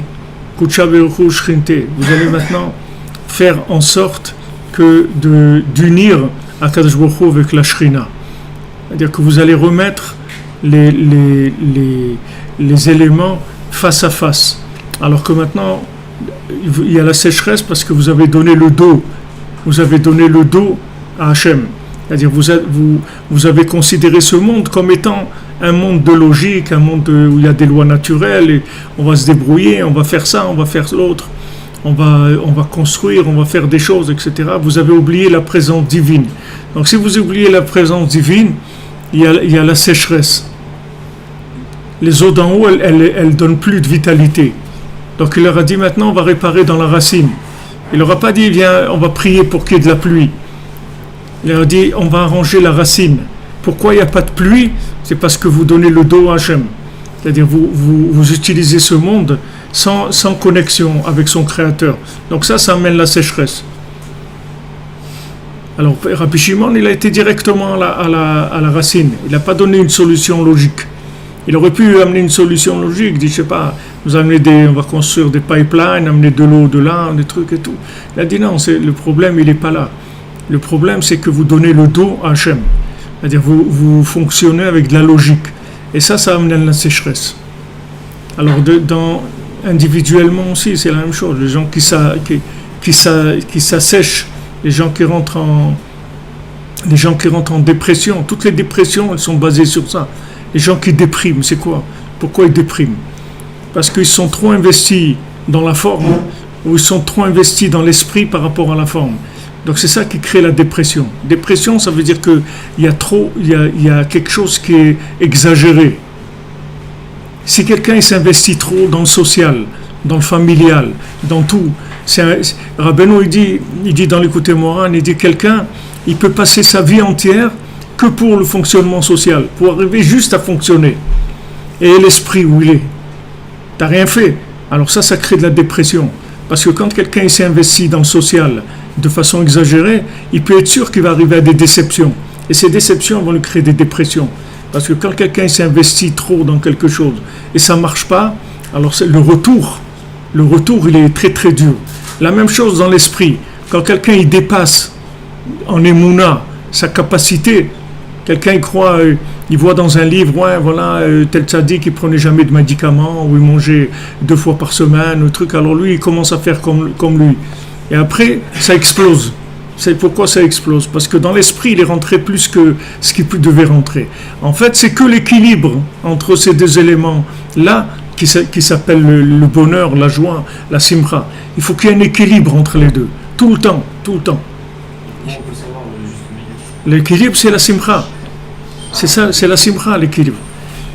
C: kutsha beruchu shrinte. Vous allez maintenant faire en sorte d'unir Akadosh Baruch Hu avec la Shrina. C'est-à-dire que vous allez remettre les éléments face à face. Alors que maintenant, il y a la sécheresse parce que vous avez donné le dos. Vous avez donné le dos à Hachem. C'est-à-dire vous avez considéré ce monde comme étant un monde de logique, un monde où il y a des lois naturelles, et on va se débrouiller, on va faire ça, on va faire l'autre, on va construire, on va faire des choses, etc. Vous avez oublié la présence divine. Donc si vous oubliez la présence divine, il y a la sécheresse. Les eaux d'en haut, elles donnent plus de vitalité. Donc il leur a dit, maintenant on va réparer dans la racine. Il leur a pas dit, viens, on va prier pour qu'il y ait de la pluie. Il leur a dit, on va arranger la racine. Pourquoi il n'y a pas de pluie? C'est parce que vous donnez le dos à Hachem. C'est-à-dire vous utilisez ce monde sans connexion avec son créateur. Donc ça amène la sécheresse. Alors Rabbi Shimon, il a été directement à la racine. Il n'a pas donné une solution logique. Il aurait pu amener une solution logique, dit, je sais pas, on va construire des pipelines, amener de l'eau de là, des trucs et tout. Il a dit non, le problème, il n'est pas là. Le problème, c'est que vous donnez le dos à Hachem. C'est-à-dire vous fonctionnez avec de la logique. Et ça amène la sécheresse. Alors individuellement aussi, c'est la même chose. Les gens qui s'assèchent, les gens qui rentrent en dépression, toutes les dépressions, elles sont basées sur ça. Les gens qui dépriment, c'est quoi? Pourquoi ils dépriment? Parce qu'ils sont trop investis dans la forme, ou ils sont trop investis dans l'esprit par rapport à la forme. Donc c'est ça qui crée la dépression. Dépression, ça veut dire qu'il y a quelque chose qui est exagéré. Si quelqu'un s'investit trop dans le social, dans le familial, dans tout, Rabbeinu il dit dans l'Écoute Moran, il dit quelqu'un, il peut passer sa vie entière que pour le fonctionnement social, pour arriver juste à fonctionner. Et l'esprit où il est, t'as rien fait. Alors ça crée de la dépression. Parce que quand quelqu'un s'est investi dans le social de façon exagérée, il peut être sûr qu'il va arriver à des déceptions. Et ces déceptions vont lui créer des dépressions. Parce que quand quelqu'un s'est investi trop dans quelque chose et ça ne marche pas, alors le retour, il est très très dur. La même chose dans l'esprit. Quand quelqu'un il dépasse en émouna sa capacité, quelqu'un il croit, il voit dans un livre, ouais, voilà, tel tzaddik il prenait jamais de médicaments, ou il mangeait 2 fois par semaine, un truc, alors lui il commence à faire comme lui. Et après, ça explose. C'est pourquoi ça explose? Parce que dans l'esprit, il est rentré plus que ce qu'il devait rentrer. En fait, c'est que l'équilibre entre ces deux éléments-là qui s'appelle le bonheur, la joie, la simcha. Il faut qu'il y ait un équilibre entre les deux, tout le temps, tout le temps.
F: Comment on peut savoir le juste milieu?
C: L'équilibre, c'est la simcha. C'est ça, c'est la simcha, l'équilibre.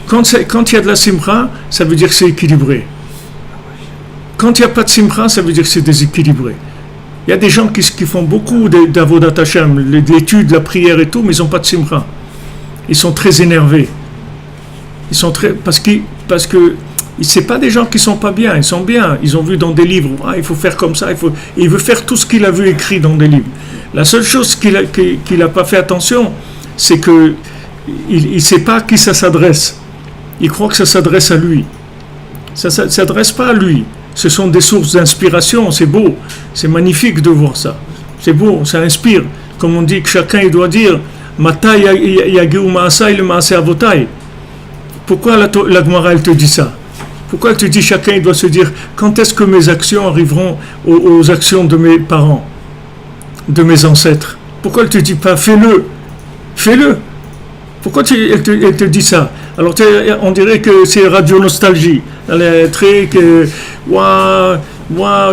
C: Quand il y a de la simcha, ça veut dire que c'est équilibré. Quand il n'y a pas de simcha, ça veut dire que c'est déséquilibré. Il y a des gens qui font beaucoup d'avodat Hashem, de l'étude, la prière et tout, mais ils n'ont pas de simcha. Ils sont très énervés. Ils sont très parce que c'est pas des gens qui sont pas bien. Ils sont bien. Ils ont vu dans des livres, il faut faire comme ça. Il veut faire tout ce qu'il a vu écrit dans des livres. La seule chose qu'il n'a pas fait attention, c'est que il sait pas à qui ça s'adresse. Il croit que ça s'adresse à lui. Ça ne s'adresse pas à lui. Ce sont des sources d'inspiration, c'est beau, c'est magnifique de voir ça. C'est beau, ça inspire. Comme on dit que chacun il doit dire Matai yagiu ma'asai le ma'aseh avotai. Pourquoi la Gemara elle te dit ça? Pourquoi elle te dit chacun il doit se dire quand est-ce que mes actions arriveront aux actions de mes parents, de mes ancêtres? Pourquoi elle te dit pas fais-le? Fais-le. Pourquoi elle te dit ça? Alors on dirait que c'est radio nostalgie. Truc,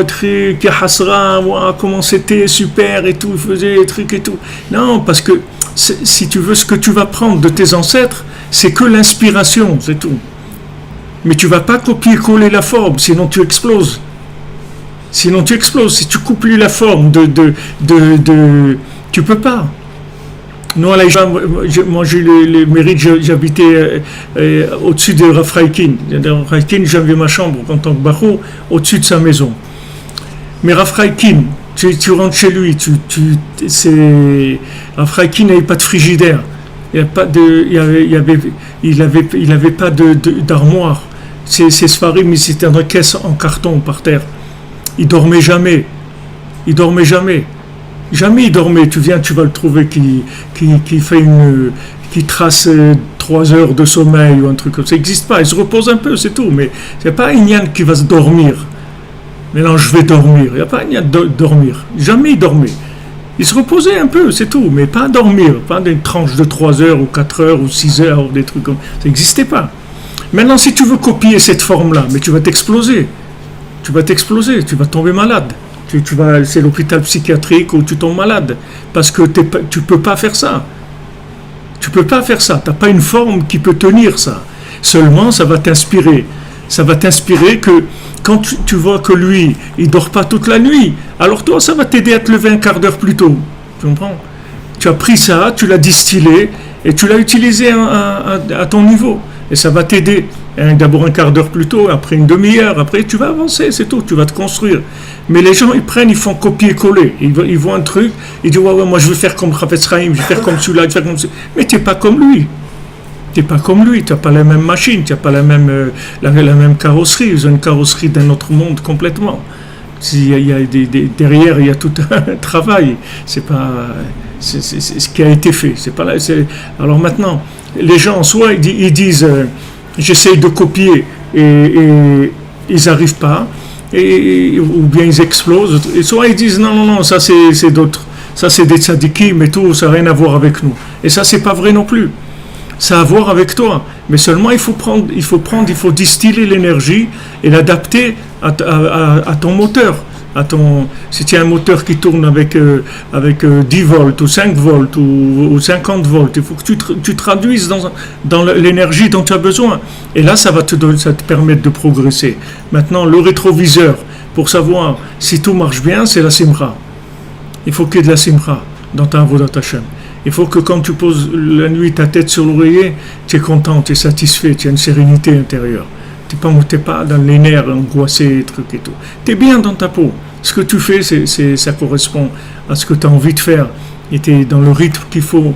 C: truc, hasra, comment c'était super et tout, il faisait des trucs et tout. Non, parce que si tu veux, ce que tu vas prendre de tes ancêtres, c'est que l'inspiration, c'est tout. Mais tu vas pas copier-coller la forme, sinon tu exploses. Si tu coupes lui la forme tu peux pas. Nous, moi j'ai le mérite, j'habitais au-dessus de Rafraïkin. Rafraïkin, j'avais ma chambre en tant que barreau au-dessus de sa maison. Mais Rafraïkin, tu rentres chez lui, Rafraïkin n'avait pas de frigidaire, il avait pas d'armoire. Ses sfarim, c'était dans une caisse en carton par terre. Il dormait jamais. Jamais il dormait. Tu viens, tu vas le trouver qui trace 3 heures de sommeil ou un truc comme ça. Ça n'existe pas. Il se repose un peu, c'est tout. Mais c'est pas un Inyan qui va se dormir. Mais non, je vais dormir. Il n'y a pas un Inyan de dormir. Jamais il dormait. Il se reposait un peu, c'est tout. Mais pas dormir. Pas des tranches de 3 heures ou 4 heures ou 6 heures ou des trucs comme ça. Ça n'existait pas. Maintenant, si tu veux copier cette forme-là, mais tu vas t'exploser. Tu vas tomber malade. C'est l'hôpital psychiatrique où tu tombes malade. Parce que tu peux pas faire ça. Tu n'as pas une forme qui peut tenir ça. Seulement, ça va t'inspirer. Ça va t'inspirer que quand tu vois que lui, il dort pas toute la nuit, alors toi, ça va t'aider à te lever un quart d'heure plus tôt. Tu comprends? Tu as pris ça, tu l'as distillé et tu l'as utilisé à ton niveau. Et ça va t'aider. D'abord un quart d'heure plus tôt, après une demi-heure, après tu vas avancer, c'est tout, tu vas te construire. Mais les gens, ils font copier-coller. Ils voient un truc, ils disent, ouais, moi je vais faire comme Chafetz Chaim, je vais faire comme celui-là, je vais faire comme celui-là. Mais tu n'es pas comme lui. Tu n'as pas la même machine, tu n'as pas la même carrosserie. Ils ont une carrosserie d'un autre monde complètement. Derrière, il y a tout un travail. C'est ce qui a été fait. Alors maintenant, les gens, soit ils disent j'essaye de copier et ils n'arrivent pas, ou bien ils explosent, et soit ils disent non, ça c'est d'autres, ça c'est des tzadikim et tout, ça n'a rien à voir avec nous. Et ça c'est pas vrai non plus. Ça a à voir avec toi, mais seulement il faut distiller l'énergie et l'adapter à ton moteur. Si tu as un moteur qui tourne avec 10 volts ou 5 volts ou 50 volts, il faut que tu traduises dans l'énergie dont tu as besoin. Et là, ça te permettre de progresser. Maintenant, le rétroviseur, pour savoir si tout marche bien, c'est la simcha. Il faut qu'il y ait de la simcha dans ta avodat Hashem. Il faut que quand tu poses la nuit ta tête sur l'oreiller, tu es content, tu es satisfait, tu as une sérénité intérieure. Tu n'es pas dans les nerfs angoissés, trucs et tout. Tu es bien dans ta peau. Ce que tu fais, ça correspond à ce que tu as envie de faire. Et tu es dans le rythme qu'il faut.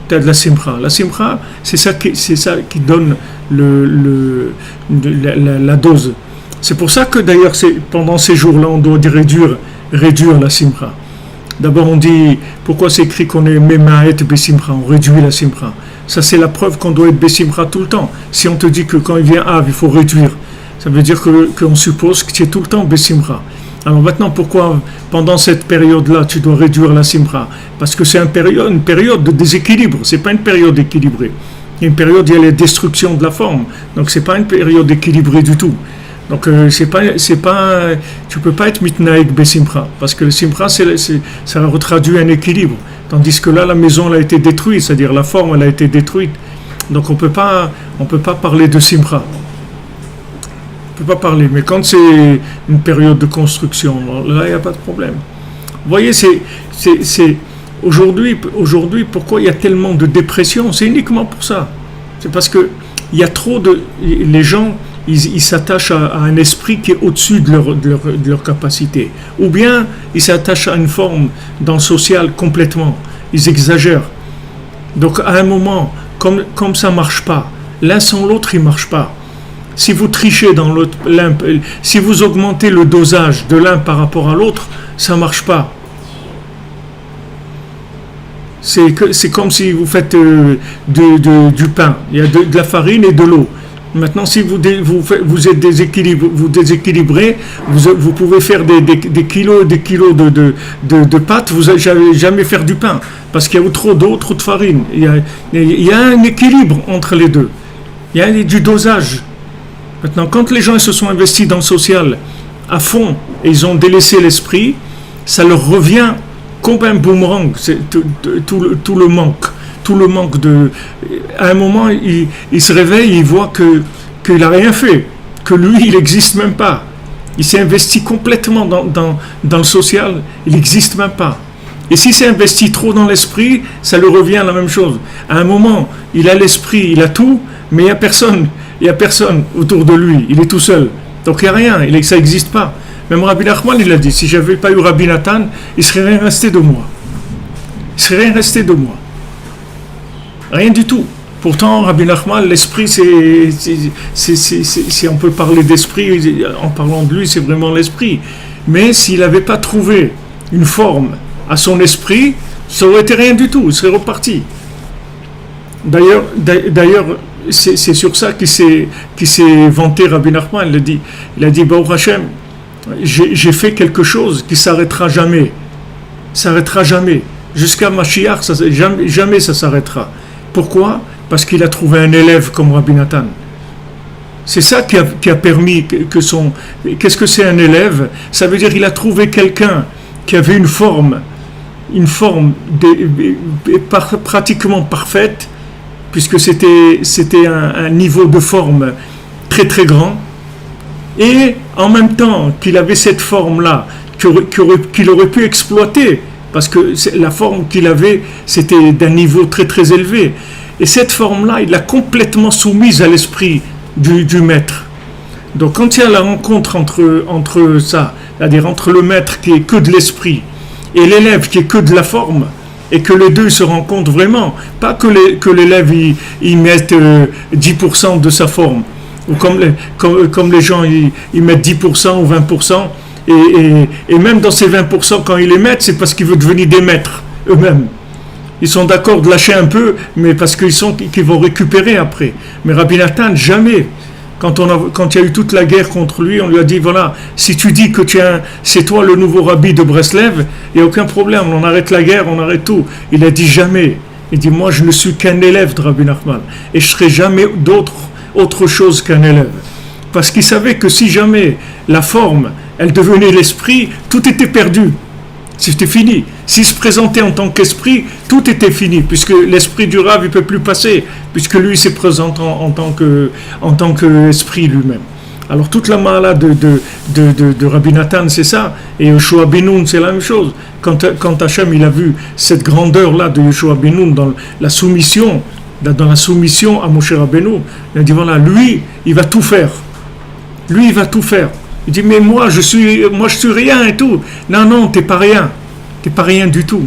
C: Tu as de la simcha. La simcha, c'est ça qui donne la dose. C'est pour ça que d'ailleurs, pendant ces jours-là, on doit réduire la simcha. D'abord, on dit, pourquoi c'est écrit qu'on est Memaet Besimcha, on réduit la simcha. Ça, c'est la preuve qu'on doit être Besimcha tout le temps. Si on te dit que quand il vient Av, il faut réduire, ça veut dire qu'on suppose que tu es tout le temps Besimcha. Alors maintenant, pourquoi pendant cette période-là, tu dois réduire la simcha? Parce que c'est une période de déséquilibre, c'est pas une période équilibrée. Il y a une période où il y a la destruction de la forme. Donc c'est pas une période équilibrée du tout. Donc tu peux pas être mitnaïk besimcha, parce que le simcha ça retraduit un équilibre. Tandis que là, la maison elle a été détruite, c'est-à-dire la forme elle a été détruite. Donc on peut pas parler de simcha. On peut pas parler. Mais quand c'est une période de construction, là il n'y a pas de problème. Vous voyez, c'est aujourd'hui, pourquoi il y a tellement de dépression? C'est uniquement pour ça. C'est parce que il y a trop de les gens. Ils s'attachent à un esprit qui est au-dessus de leur capacité. Ou bien, ils s'attachent à une forme dans le social complètement. Ils exagèrent. Donc, à un moment, comme ça ne marche pas, l'un sans l'autre, il ne marche pas. Si vous trichez dans l'autre, si vous augmentez le dosage de l'un par rapport à l'autre, ça ne marche pas. C'est comme si vous faites du pain. Il y a de la farine et de l'eau. Maintenant, si vous êtes déséquilibré, vous pouvez faire des kilos et des kilos de pâtes, vous n'allez jamais faire du pain, parce qu'il y a trop d'eau, trop de farine. Il y a un équilibre entre les deux. Il y a du dosage. Maintenant, quand les gens se sont investis dans le social à fond, et ils ont délaissé l'esprit, ça leur revient comme un boomerang, c'est tout le manque. Tout le manque de... À un moment, il se réveille, il voit qu'il n'a rien fait, que lui, il n'existe même pas. Il s'est investi complètement dans le social, il n'existe même pas. Et s'il s'est investi trop dans l'esprit, ça lui revient à la même chose. À un moment, il a l'esprit, il a tout, mais il n'y a personne autour de lui, il est tout seul. Donc il n'y a rien, ça n'existe pas. Même Rabbi Nachman, il a dit, si je n'avais pas eu Rabbi Nathan, il ne serait rien resté de moi. Il ne serait rien resté de moi. Rien du tout. Pourtant, Rabbi Nachman, l'esprit, si on peut parler d'esprit, en parlant de lui, c'est vraiment l'esprit. Mais s'il n'avait pas trouvé une forme à son esprit, ça aurait été rien du tout, il serait reparti. D'ailleurs, c'est sur ça qu'il s'est vanté Rabbi Nachman. Il a dit, Baruch Hashem, j'ai fait quelque chose qui s'arrêtera jamais. S'arrêtera jamais. Jusqu'à Mashiach, jamais ça s'arrêtera. Pourquoi? Parce qu'il a trouvé un élève comme Rabbi Nathan. C'est ça qui a permis que son... Qu'est-ce que c'est un élève? Ça veut dire qu'il a trouvé quelqu'un qui avait une forme pratiquement parfaite, puisque c'était un niveau de forme très très grand, et en même temps qu'il avait cette forme-là, qu'il aurait pu exploiter, parce que la forme qu'il avait, c'était d'un niveau très très élevé. Et cette forme-là, il l'a complètement soumise à l'esprit du maître. Donc quand il y a la rencontre entre ça, c'est-à-dire entre le maître qui est que de l'esprit et l'élève qui est que de la forme, et que les deux se rencontrent vraiment, pas que l'élève il mette 10% de sa forme, ou comme les gens ils mettent 10% ou 20%, et même dans ces 20%, quand ils les mettent, c'est parce qu'ils veulent devenir des maîtres eux-mêmes. Ils sont d'accord de lâcher un peu, mais parce qu'ils vont récupérer après. Mais Rabbi Nathan, jamais. Quand il y a eu toute la guerre contre lui, on lui a dit, voilà, si tu dis que c'est toi le nouveau rabbi de Breslev, il n'y a aucun problème, on arrête la guerre, on arrête tout. Il a dit jamais. Il dit, moi je ne suis qu'un élève de Rabbi Nachman, et je ne serai jamais autre chose qu'un élève. Parce qu'il savait que si jamais la forme, elle devenait l'esprit, tout était perdu. C'était fini. S'il se présentait en tant qu'esprit, tout était fini, puisque l'esprit du Rav ne peut plus passer, puisque lui se présente en tant qu'esprit lui-même. Alors toute la mala de Rabbi Nathan, c'est ça, et Yoshua Benoun, c'est la même chose. Quand Hachem il a vu cette grandeur-là de Yoshua Benoun dans la soumission à Moshe Rabbeinu, il a dit voilà, lui, il va tout faire. Lui, il va tout faire. Il dit, mais moi je suis rien et tout. Non, t'es pas rien. T'es pas rien du tout.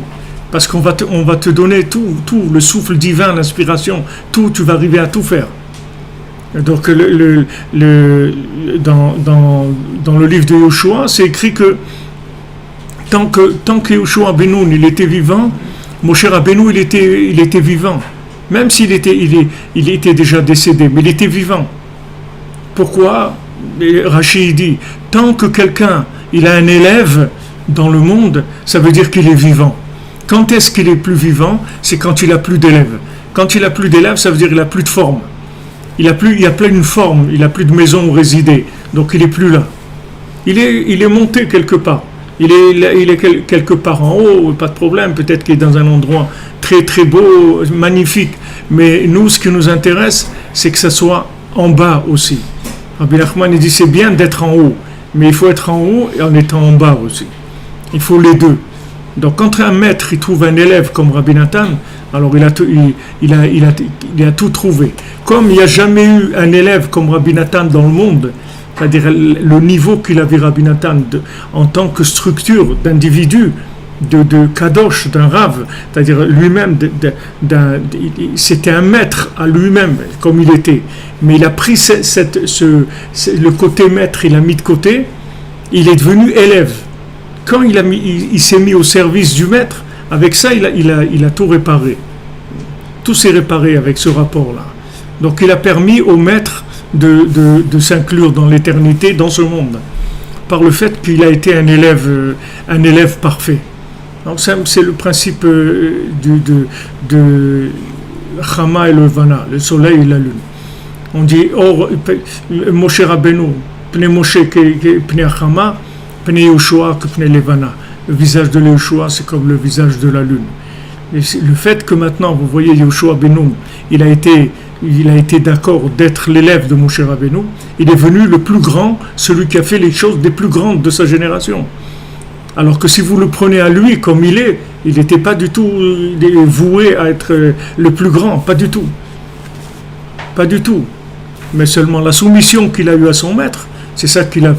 C: Parce qu'on va te donner tout, le souffle divin, l'inspiration, tout, tu vas arriver à tout faire. Donc, dans le livre de Yoshua, c'est écrit que tant que Yoshua Benoun, il était vivant, Moshe Rabbeinu, il était vivant. Même s'il il était déjà décédé, mais il était vivant. Pourquoi? Rashi dit, tant que quelqu'un il a un élève dans le monde, ça veut dire qu'il est vivant. Quand est-ce qu'il est plus vivant? C'est quand il a plus d'élèves. Quand il n'a plus d'élèves, ça veut dire qu'il n'a plus de forme. Il n'y a plus une forme, il n'a plus de maison où résider. Donc il n'est plus là. Il est monté quelque part. Il est quelque part en haut, pas de problème. Peut-être qu'il est dans un endroit très très beau, magnifique. Mais nous, ce qui nous intéresse, c'est que ça soit en bas aussi. Rabbi Nachman il dit c'est bien d'être en haut, mais il faut être en haut et en étant en bas aussi. Il faut les deux. Donc quand un maître il trouve un élève comme Rabbi Nathan, alors il a tout trouvé. Comme il n'y a jamais eu un élève comme Rabbi Nathan dans le monde, c'est-à-dire le niveau qu'il avait Rabbi Nathan en tant que structure d'individu, de kadosh, d'un rave, c'est-à-dire lui-même, c'était un maître à lui-même, comme il était. Mais il a pris le côté maître, il l'a mis de côté, il est devenu élève. Quand il s'est mis au service du maître, avec ça, il a tout réparé. Tout s'est réparé avec ce rapport-là. Donc il a permis au maître de s'inclure dans l'éternité, dans ce monde, par le fait qu'il a été un élève parfait. Donc c'est le principe de Chama et le Vana, le soleil et la lune. On dit Moshe Rabbeinu, Pnei Moshe Pnei Chama, Pnei Yoshua que Pnei Levana. Le visage de Yoshua, c'est comme le visage de la lune. Et le fait que maintenant, vous voyez Yoshua Benoum, il a été d'accord d'être l'élève de Moshe Rabbeinu, il est venu le plus grand, celui qui a fait les choses les plus grandes de sa génération. Alors que si vous le prenez à lui comme il n'était pas du tout voué à être le plus grand, pas du tout. Pas du tout. Mais seulement la soumission qu'il a eue à son maître, c'est ça qu'il a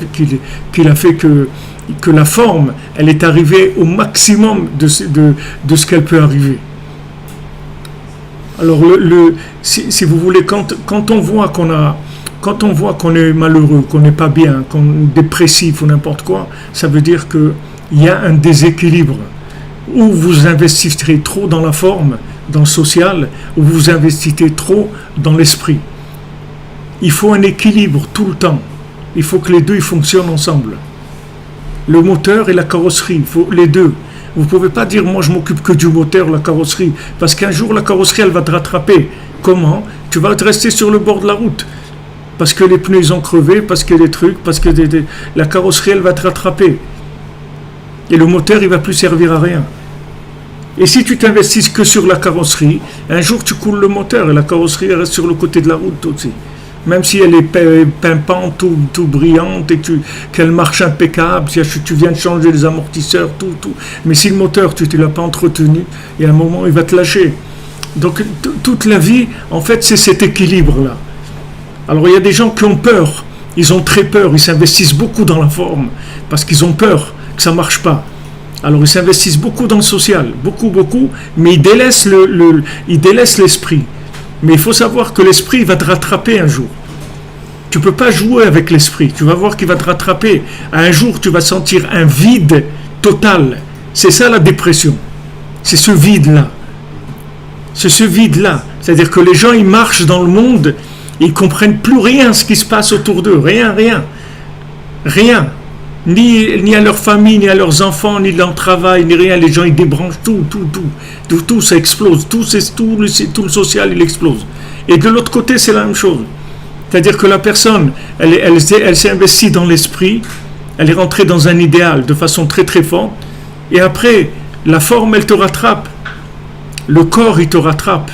C: fait que la forme, elle est arrivée au maximum de ce qu'elle peut arriver. Alors, si vous voulez, quand on voit qu'on est malheureux, qu'on n'est pas bien, qu'on est dépressif ou n'importe quoi, ça veut dire qu'il y a un déséquilibre. Ou vous investissez trop dans la forme, dans le social, ou vous investissez trop dans l'esprit. Il faut un équilibre tout le temps. Il faut que les deux ils fonctionnent ensemble. Le moteur et la carrosserie, il faut les deux. Vous ne pouvez pas dire, moi je m'occupe que du moteur, la carrosserie. Parce qu'un jour, la carrosserie, elle va te rattraper. Comment ? Tu vas rester sur le bord de la route. Parce que les pneus, ils ont crevé, parce que des trucs, parce que la carrosserie, elle va te rattraper. Et le moteur, il ne va plus servir à rien. Et si tu t'investis que sur la carrosserie, un jour, tu coules le moteur et la carrosserie, elle reste sur le côté de la route aussi. Même si elle est pimpante, tout brillante et qu'elle marche impeccable, si tu viens de changer les amortisseurs, tout. Mais si le moteur, tu ne l'as pas entretenu, il y a un moment, il va te lâcher. Donc, toute la vie, en fait, c'est cet équilibre-là. Alors, il y a des gens qui ont peur. Ils ont très peur. Ils s'investissent beaucoup dans la forme parce qu'ils ont peur que ça ne marche pas. Alors, ils s'investissent beaucoup dans le social. Beaucoup, mais ils délaissent l'esprit. Mais il faut savoir que l'esprit va te rattraper un jour. Tu ne peux pas jouer avec l'esprit. Tu vas voir qu'il va te rattraper. Un jour, tu vas sentir un vide total. C'est ça la dépression. C'est ce vide-là. C'est ce vide-là. C'est-à-dire que les gens, ils marchent dans le monde, ils ne comprennent plus rien ce qui se passe autour d'eux. Rien. Ni à leur famille, ni à leurs enfants, ni à leur travail, ni rien. Les gens, ils débranchent tout, ça explose. Tout le social, il explose. Et de l'autre côté, c'est la même chose. C'est-à-dire que la personne, elle s'est investie dans l'esprit, elle est rentrée dans un idéal de façon très très forte, et après, la forme, elle te rattrape. Le corps, il te rattrape.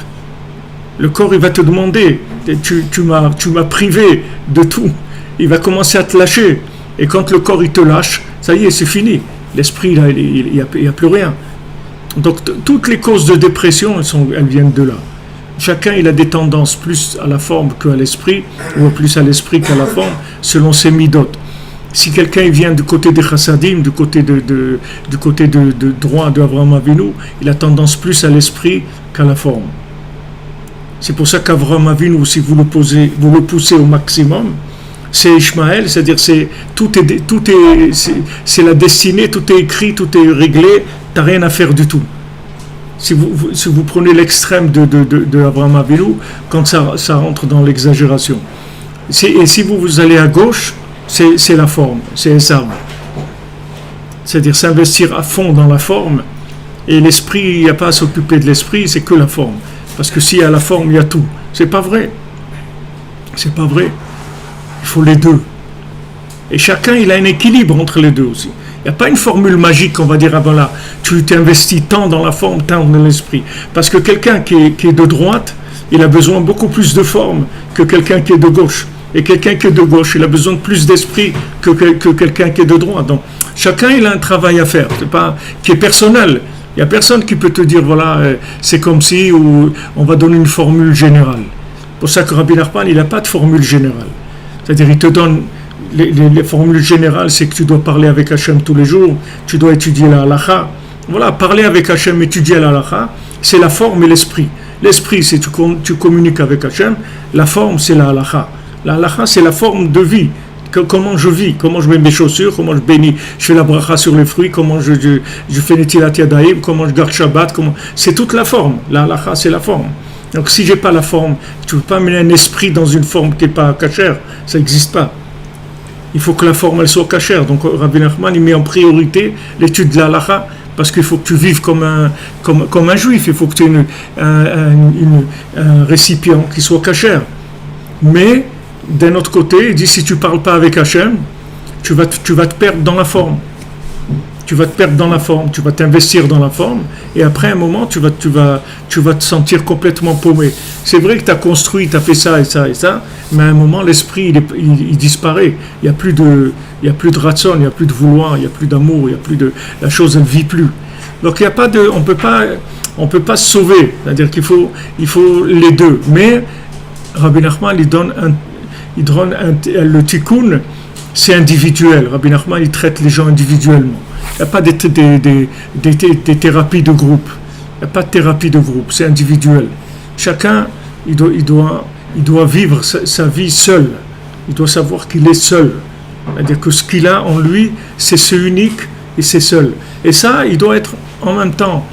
C: Le corps, il va te demander, tu m'as privé de tout. Il va commencer à te lâcher. Et quand le corps il te lâche, ça y est, c'est fini. L'esprit, là, il n'y a plus rien. Donc, toutes les causes de dépression, elles viennent de là. Chacun, il a des tendances plus à la forme qu'à l'esprit, ou plus à l'esprit qu'à la forme, selon ses midotes. Si quelqu'un vient du côté des chassadim, du côté de droit d'Avraham Avinu, il a tendance plus à l'esprit qu'à la forme. C'est pour ça qu'Avraham Avinu, si vous le poussez au maximum, c'est Ishmaël, c'est-à-dire c'est la destinée, tout est écrit, tout est réglé, t'as rien à faire du tout. Si vous prenez l'extrême de Avraham Avinu, quand ça rentre dans l'exagération. Et si vous allez à gauche, c'est la forme, c'est Esav. C'est-à-dire s'investir à fond dans la forme, et l'esprit, il n'y a pas à s'occuper de l'esprit, c'est que la forme. Parce que s'il y a la forme, il y a tout. C'est pas vrai. C'est pas vrai. Il faut les deux. Et chacun, il a un équilibre entre les deux aussi. Il n'y a pas une formule magique, on va dire, ah ben là, tu t'investis tant dans la forme, tant dans l'esprit. Parce que quelqu'un qui est de droite, il a besoin beaucoup plus de forme que quelqu'un qui est de gauche. Et quelqu'un qui est de gauche, il a besoin de plus d'esprit que quelqu'un qui est de droite. Donc, chacun, il a un travail à faire, c'est pas, qui est personnel. Il n'y a personne qui peut te dire, voilà, c'est comme si, ou on va donner une formule générale. Pour ça que Rabbi Nachman, il n'a pas de formule générale. C'est-à-dire, il te donne... Les formules générales, c'est que tu dois parler avec Hachem tous les jours, tu dois étudier la halakha. Voilà, parler avec Hachem, étudier la halakha, c'est la forme et l'esprit. L'esprit, c'est tu communiques avec Hachem, la forme, c'est la halakha. La halakha, c'est la forme de vie. Comment je vis, comment je mets mes chaussures, comment je bénis, je fais la bracha sur les fruits, comment je fais les tilat yadayim, comment je garde Shabbat, c'est toute la forme. La halakha, c'est la forme. Donc si j'ai pas la forme, tu ne peux pas mettre un esprit dans une forme qui n'est pas cachère, ça n'existe pas. Il faut que la forme elle soit cachère. Donc Rabbi Nachman il met en priorité l'étude de la halakha parce qu'il faut que tu vives comme un juif. Il faut que tu aies un récipient qui soit cachère. Mais d'un autre côté, il dit si tu ne parles pas avec Hachem, tu vas te perdre dans la forme. Tu vas te perdre dans la forme, tu vas t'investir dans la forme, et après un moment, tu vas te sentir complètement paumé. C'est vrai que tu as construit, tu as fait ça et ça et ça, mais à un moment, l'esprit, il disparaît. Il n'y a plus de ratson, il n'y a plus de vouloir, il n'y a plus d'amour, il y a plus de... La chose, elle ne vit plus. Donc, il y a pas de... On peut pas se sauver. C'est-à-dire qu'il faut les deux. Mais, Rabbi Nachman, il donne le tikkun, c'est individuel. Rabbi Nachman, il traite les gens individuellement. Il n'y a pas des thérapies de groupe. Il n'y a pas de thérapie de groupe, c'est individuel. Chacun, il doit vivre sa vie seul. Il doit savoir qu'il est seul. C'est-à-dire que ce qu'il a en lui, c'est unique et c'est seul. Et ça, il doit être en même temps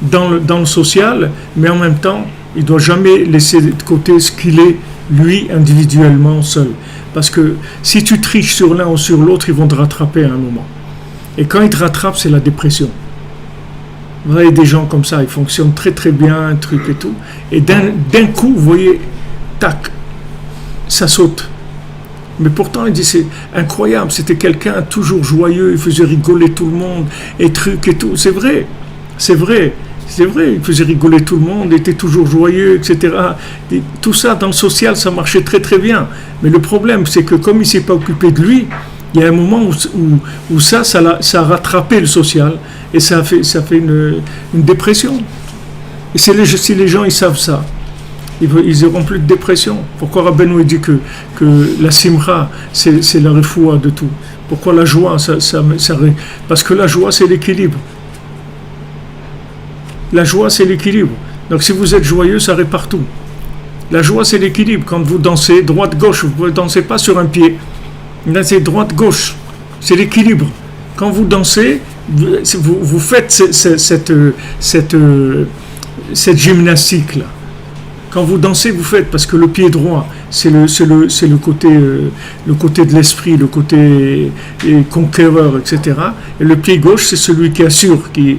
C: dans le social, mais en même temps, il ne doit jamais laisser de côté ce qu'il est, lui, individuellement, seul. Parce que si tu triches sur l'un ou sur l'autre, ils vont te rattraper à un moment. Et quand ils te rattrapent, c'est la dépression. Vous voyez des gens comme ça, ils fonctionnent très très bien, un truc et tout. Et d'un coup, vous voyez, tac, ça saute. Mais pourtant, il dit, c'est incroyable, c'était quelqu'un toujours joyeux, il faisait rigoler tout le monde, et truc et tout. C'est vrai, il faisait rigoler tout le monde, était toujours joyeux, etc. Et tout ça, dans le social, ça marchait très très bien. Mais le problème, c'est que comme il ne s'est pas occupé de lui, il y a un moment où ça a rattrapé le social, et ça fait une dépression. Et si les gens, ils savent ça, ils n'auront plus de dépression. Pourquoi Rabbeinu dit que la simra, c'est la refoua de tout? Pourquoi la joie, parce que la joie, c'est l'équilibre. La joie, c'est l'équilibre. Donc si vous êtes joyeux, ça répare tout. La joie, c'est l'équilibre. Quand vous dansez droite-gauche, vous ne dansez pas sur un pied. Là, c'est droite-gauche. C'est l'équilibre. Quand vous dansez, vous faites cette gymnastique-là. Quand vous dansez, vous faites, parce que le pied droit, c'est le côté de l'esprit, le côté conquéreur, etc. Et le pied gauche, c'est celui qui assure, qui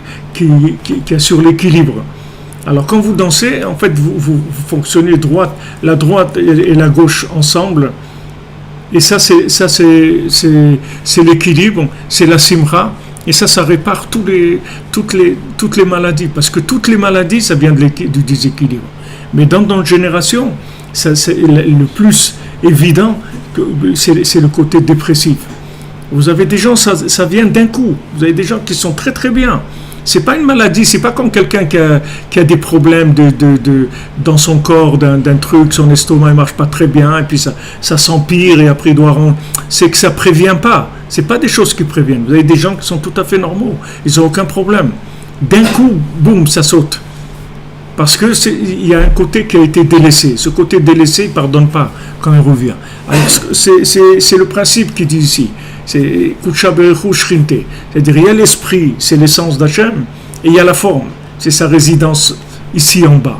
C: assure l'équilibre. Alors quand vous dansez, en fait, vous fonctionnez la droite et la gauche ensemble. Et ça, c'est l'équilibre, c'est la simra. Et ça répare toutes les maladies. Parce que toutes les maladies, ça vient du déséquilibre. Mais dans notre génération, c'est le plus évident, c'est le côté dépressif. Vous avez des gens, ça vient d'un coup. Vous avez des gens qui sont très très bien. C'est pas une maladie, c'est pas comme quelqu'un qui a des problèmes dans son corps, d'un truc, son estomac ne marche pas très bien, et puis ça s'empire, et après il doit rendre. C'est que ça prévient pas. C'est pas des choses qui préviennent. Vous avez des gens qui sont tout à fait normaux, ils n'ont aucun problème. D'un coup, boum, ça saute. Parce qu'il y a un côté qui a été délaissé. Ce côté délaissé, il ne pardonne pas quand il revient. Alors, c'est le principe qu'il dit ici. C'est Kudsha Berechu Shrinte. C'est-à-dire, il y a l'esprit, c'est l'essence d'Hachem, et il y a la forme, c'est sa résidence ici en bas.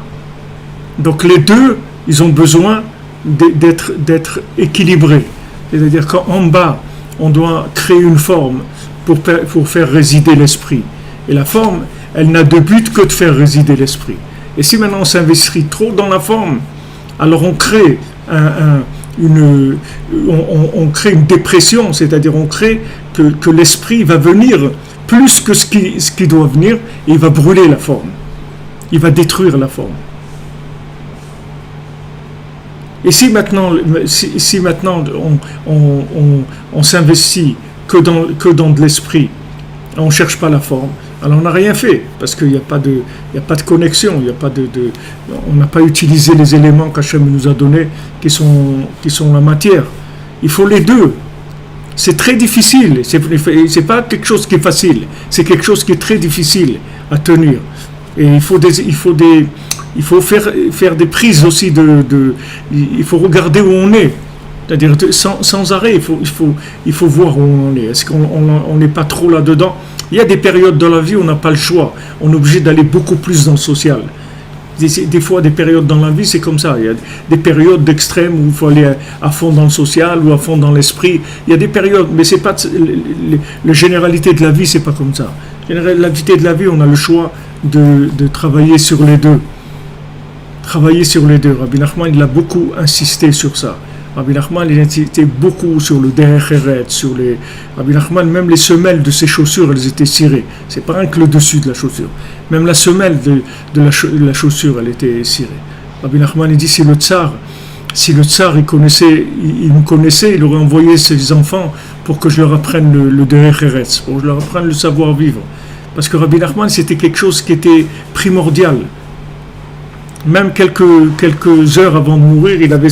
C: Donc les deux, ils ont besoin d'être équilibrés. C'est-à-dire qu'en bas, on doit créer une forme pour faire résider l'esprit. Et la forme, elle n'a de but que de faire résider l'esprit. Et si maintenant on s'investit trop dans la forme, alors on crée on crée une dépression, c'est-à-dire on crée que l'esprit va venir plus que ce qui doit venir, et il va brûler la forme. Il va détruire la forme. Et si maintenant on s'investit que dans de l'esprit, on ne cherche pas la forme, alors on n'a rien fait, parce qu'il n'y a pas de connexion, on n'a pas utilisé les éléments qu'Hachem nous a donnés, qui sont la matière. Il faut les deux. C'est très difficile, c'est pas quelque chose qui est facile, c'est quelque chose qui est très difficile à tenir. Et il faut faire des prises aussi il faut regarder où on est. C'est-à-dire sans arrêt, il faut voir où on est. Est-ce qu'on n'est pas trop là-dedans? Il y a des périodes dans la vie où on n'a pas le choix. On est obligé d'aller beaucoup plus dans le social. Des fois, des périodes dans la vie, c'est comme ça. Il y a des périodes d'extrême où il faut aller à fond dans le social ou à fond dans l'esprit. Il y a des périodes, mais c'est pas la généralité de la vie, c'est pas comme ça. La généralité de la vie, on a le choix de travailler sur les deux. Travailler sur les deux. Rabbi Nachman, il a beaucoup insisté sur ça. Rabbi Nachman, il insistait beaucoup sur le derech eretz, Rabbi Nachman, même les semelles de ses chaussures, elles étaient cirées. C'est pas rien que le dessus de la chaussure. Même la semelle de la chaussure, elle était cirée. Rabbi Nachman, il dit, si le tsar il me connaissait, il aurait envoyé ses enfants pour que je leur apprenne le derech eretz, pour que je leur apprenne le savoir-vivre. Parce que Rabbi Nachman, c'était quelque chose qui était primordial. Même quelques heures avant de mourir, il avait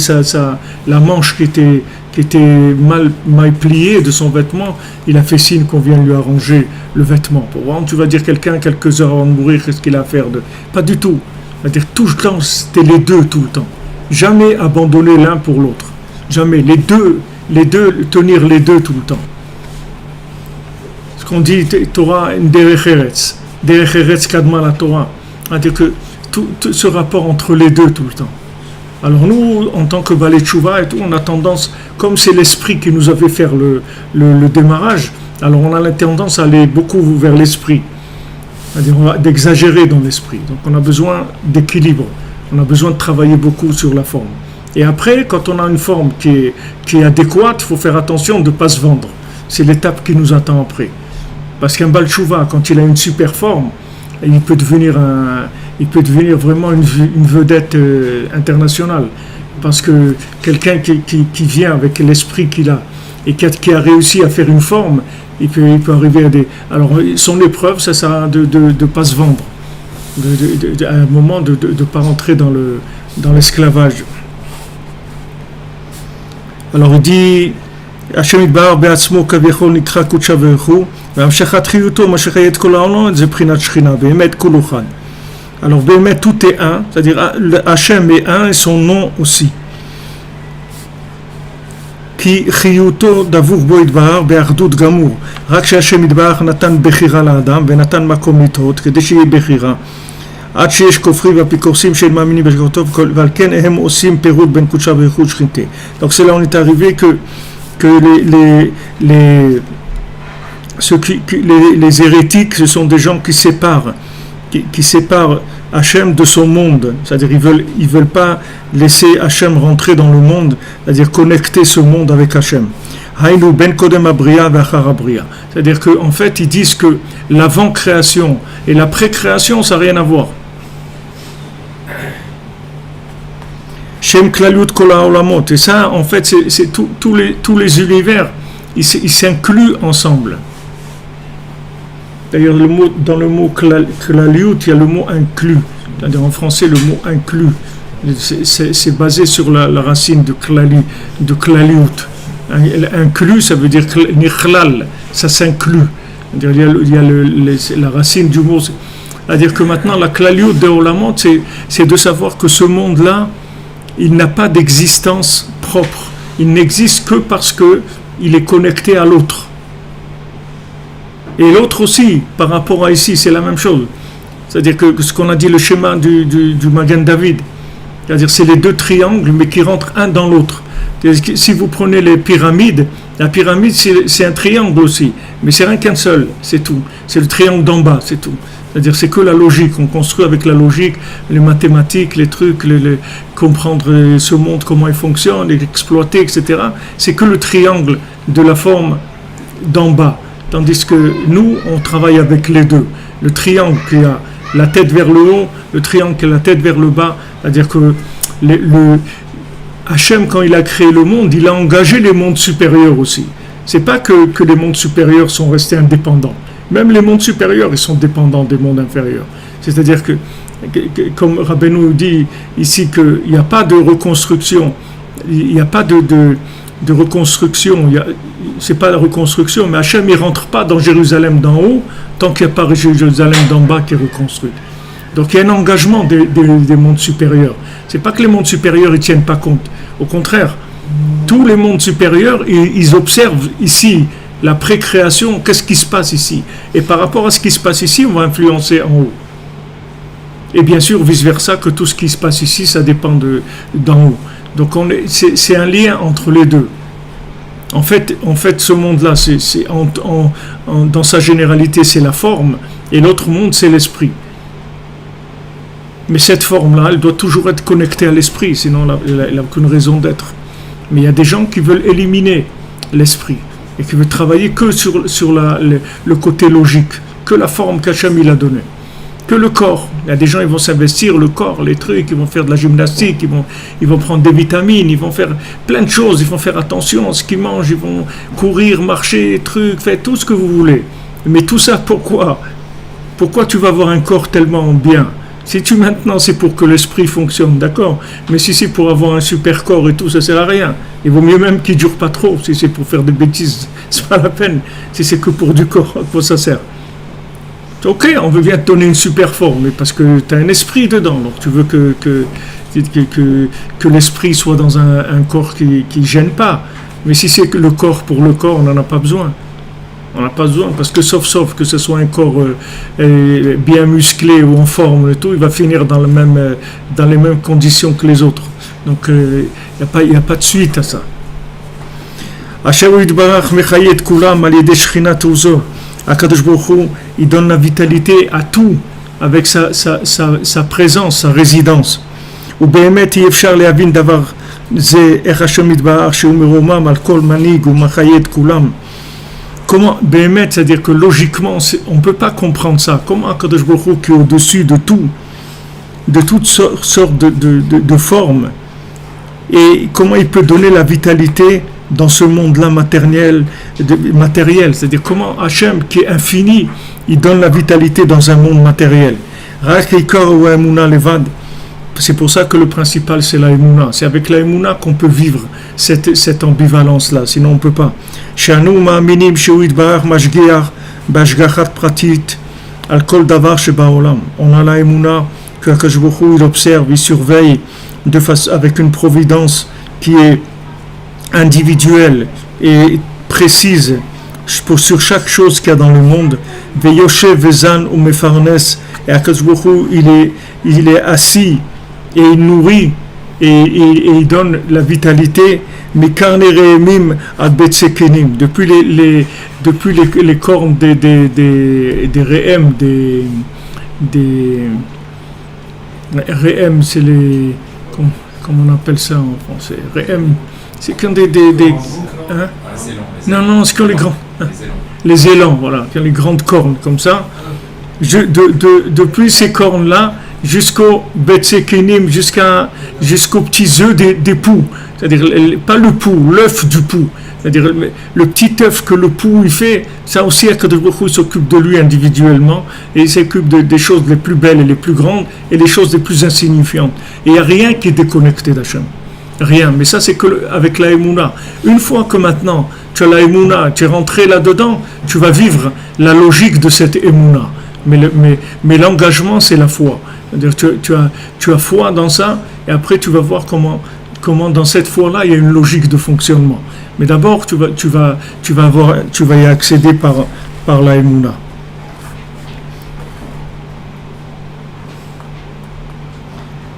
C: la manche qui était mal pliée de son vêtement. Il a fait signe qu'on vient lui arranger le vêtement. Pour voir, tu vas dire quelqu'un quelques heures avant de mourir, qu'est-ce qu'il a à faire de... Pas du tout. C'est-à-dire tout le temps, c'était les deux tout le temps. Jamais abandonner l'un pour l'autre. Jamais. Les deux, tenir les deux tout le temps. Ce qu'on dit, Torah, derech eretz. Derech eretz kadma la Torah. C'est-à-dire que tout ce rapport entre les deux tout le temps. Alors nous, en tant que Balei Tshuva et tout, on a tendance, comme c'est l'esprit qui nous a fait faire le démarrage, alors on a la tendance à aller beaucoup vers l'esprit, c'est-à-dire d'exagérer dans l'esprit. Donc on a besoin d'équilibre, on a besoin de travailler beaucoup sur la forme. Et après, quand on a une forme qui est adéquate, il faut faire attention de ne pas se vendre. C'est l'étape qui nous attend après. Parce qu'un Balei Tshuva, quand il a une super forme, il peut devenir vraiment une vedette internationale. Parce que quelqu'un qui vient avec l'esprit qu'il a et qui a réussi à faire une forme, il peut arriver à des... Alors, son épreuve, ça sera de ne pas se vendre. À un moment, de ne pas rentrer dans l'esclavage. Alors, il dit... Hashem yitbarach be'atzmo kavichol nikra kudsha ve'echu והמשכת חיותו, מה שחיה את כל העולם, זה בחינת שכינה, באמת כולו חד. Alors, באמת, tout est un, c'est-à-dire Hachem est un et son nom aussi. כי חיותו דבוק בו יתברך באחדות גמור. רק שהשם יתברך נתן בחירה לאדם ונתן מקום לטעות כדי שיהיה בחירה. עד שיש כופרים ואפיקורסים שאין מאמינים בשגרתו, ועל כן הם עושים פירוד בין קודשה וייחוד שכינתה. Donc c'est là on est arrivé que les hérétiques, ce sont des gens qui séparent Hachem de son monde, c'est-à-dire ils veulent pas laisser Hachem rentrer dans le monde, c'est-à-dire connecter ce monde avec Hachem. Haïnu ben kodem abria v'achar abria, c'est-à-dire que en fait ils disent que l'avant-création et la pré-création ça n'a rien à voir. Shem klaliut kol ha'olamot, et ça en fait c'est tous les univers ils s'incluent ensemble. D'ailleurs, dans le mot klaliut, il y a le mot inclus. C'est-à-dire en français, le mot inclus, c'est basé sur la racine de klaliut. Inclus, ça veut dire nichlal, ça s'inclut. Il y a la racine du mot. C'est-à-dire que maintenant, la klaliut de Olamot, c'est de savoir que ce monde-là, il n'a pas d'existence propre. Il n'existe que parce qu'il est connecté à l'autre. Et l'autre aussi, par rapport à ici, c'est la même chose. C'est-à-dire que ce qu'on a dit, le schéma du Magen David, c'est-à-dire c'est les deux triangles, mais qui rentrent un dans l'autre. Si vous prenez les pyramides, la pyramide, c'est un triangle aussi, mais c'est rien qu'un seul, c'est tout. C'est le triangle d'en bas, c'est tout. C'est-à-dire c'est que la logique, on construit avec la logique, les mathématiques, les trucs, comprendre ce monde, comment il fonctionne, l'exploiter, etc. C'est que le triangle de la forme d'en bas. Tandis que nous, on travaille avec les deux. Le triangle qui a la tête vers le haut, le triangle qui a la tête vers le bas. C'est-à-dire que Hachem, quand il a créé le monde, il a engagé les mondes supérieurs aussi. C'est pas que les mondes supérieurs sont restés indépendants. Même les mondes supérieurs, ils sont dépendants des mondes inférieurs. C'est-à-dire que comme Rabbeinu dit ici, qu'il n'y a pas de reconstruction, il n'y a pas de reconstruction, c'est pas la reconstruction, mais Hachem ne rentre pas dans Jérusalem d'en haut tant qu'il n'y a pas Jérusalem d'en bas qui est reconstruite. Donc il y a un engagement des mondes supérieurs. C'est pas que les mondes supérieurs ne tiennent pas compte. Au contraire, tous les mondes supérieurs, ils observent ici la précréation, qu'est-ce qui se passe ici. Et par rapport à ce qui se passe ici, on va influencer en haut. Et bien sûr, vice-versa, que tout ce qui se passe ici, ça dépend d'en haut. Donc c'est un lien entre les deux. En fait ce monde-là, dans sa généralité, c'est la forme, et l'autre monde, c'est l'esprit. Mais cette forme-là, elle doit toujours être connectée à l'esprit, sinon elle n'a aucune raison d'être. Mais il y a des gens qui veulent éliminer l'esprit, et qui veulent travailler que sur le côté logique, que la forme qu'Hachem il a donnée. Que le corps. Il y a des gens, ils vont s'investir le corps, les trucs, ils vont faire de la gymnastique, ils vont prendre des vitamines, ils vont faire plein de choses, ils vont faire attention à ce qu'ils mangent, ils vont courir, marcher, trucs, faire tout ce que vous voulez. Mais tout ça, pourquoi ? Pourquoi tu vas avoir un corps tellement bien ? Si maintenant c'est pour que l'esprit fonctionne, d'accord, mais si c'est pour avoir un super corps et tout, ça sert à rien. Il vaut mieux même qu'il ne dure pas trop, si c'est pour faire des bêtises, c'est pas la peine. Si c'est que pour du corps, à quoi ça sert ? Ok, on veut bien te donner une super forme, mais parce que tu as un esprit dedans, donc tu veux que l'esprit soit dans un corps qui ne gêne pas. Mais si c'est que le corps pour le corps, on n'en a pas besoin. On n'a pas besoin, parce que sauf que ce soit un corps bien musclé ou en forme et tout, il va finir dans les mêmes conditions que les autres. Donc il n'y a pas de suite à ça. Akadosh Baruch Hu, il donne la vitalité à tout avec sa présence, sa résidence. Ou behemet yefshar lehavin davar ze ech Hashem yitbarach shehu meromam al kol manig ou machayet kulam. Comment behemet, c'est-à-dire que logiquement, on ne peut pas comprendre ça. Comment Akadosh Baruch Hu, qui est au-dessus de tout, de toutes sortes de formes, et comment il peut donner la vitalité dans ce monde-là matériel, c'est-à-dire comment Hachem, qui est infini, il donne la vitalité dans un monde matériel. C'est pour ça que le principal, c'est la Emouna. C'est avec la Emouna qu'on peut vivre cette ambivalence-là, sinon on ne peut pas. On a la Emouna que Akadosh Baruch Hu, il observe, il surveille avec une providence qui est individuelle et précise sur chaque chose qu'il y a dans le monde. Veyoshe vezan ou mefarnes, et Akadosh Baruch Hu, il est assis et il nourrit et il donne la vitalité. Mekarne reemim ad betsekenim, depuis les cornes des reem, des reem, c'est les comment on appelle ça en français, reem. C'est quand hein? Non, c'est quand les grands. Hein? Les élans, voilà, quand les grandes cornes comme ça. Depuis ces cornes-là jusqu'au betsekenim, jusqu'aux petits œufs des poux. C'est-à-dire, pas le pou, l'œuf du pou. C'est-à-dire, le petit œuf que le pou il fait, ça aussi, Akadosh Baruch Hu s'occupe de lui individuellement, et il s'occupe des choses les plus belles et les plus grandes, et les choses les plus insignifiantes. Et il n'y a rien qui est déconnecté d'Hachem. Rien, mais ça c'est que avec la Emouna. Une fois que maintenant tu as la Emouna, tu es rentré là-dedans, tu vas vivre la logique de cette Emouna. Mais l'engagement c'est la foi. C'est-à-dire tu as foi dans ça, et après tu vas voir comment dans cette foi-là il y a une logique de fonctionnement. Mais d'abord tu vas y accéder par la Emouna.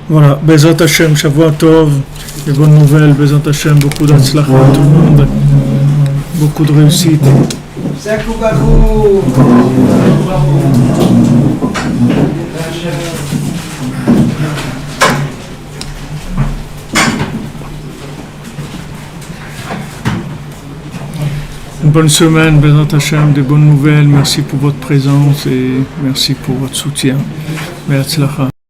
C: Voilà, Bezat Hashem, Shavua Tov, les bonnes nouvelles, Bezat Hashem, beaucoup d'Atzlach à tout le monde, beaucoup de réussite. Une bonne semaine, Bezrat Hashem, de bonnes nouvelles. Merci pour votre présence et merci pour votre soutien. Be'atzlacha.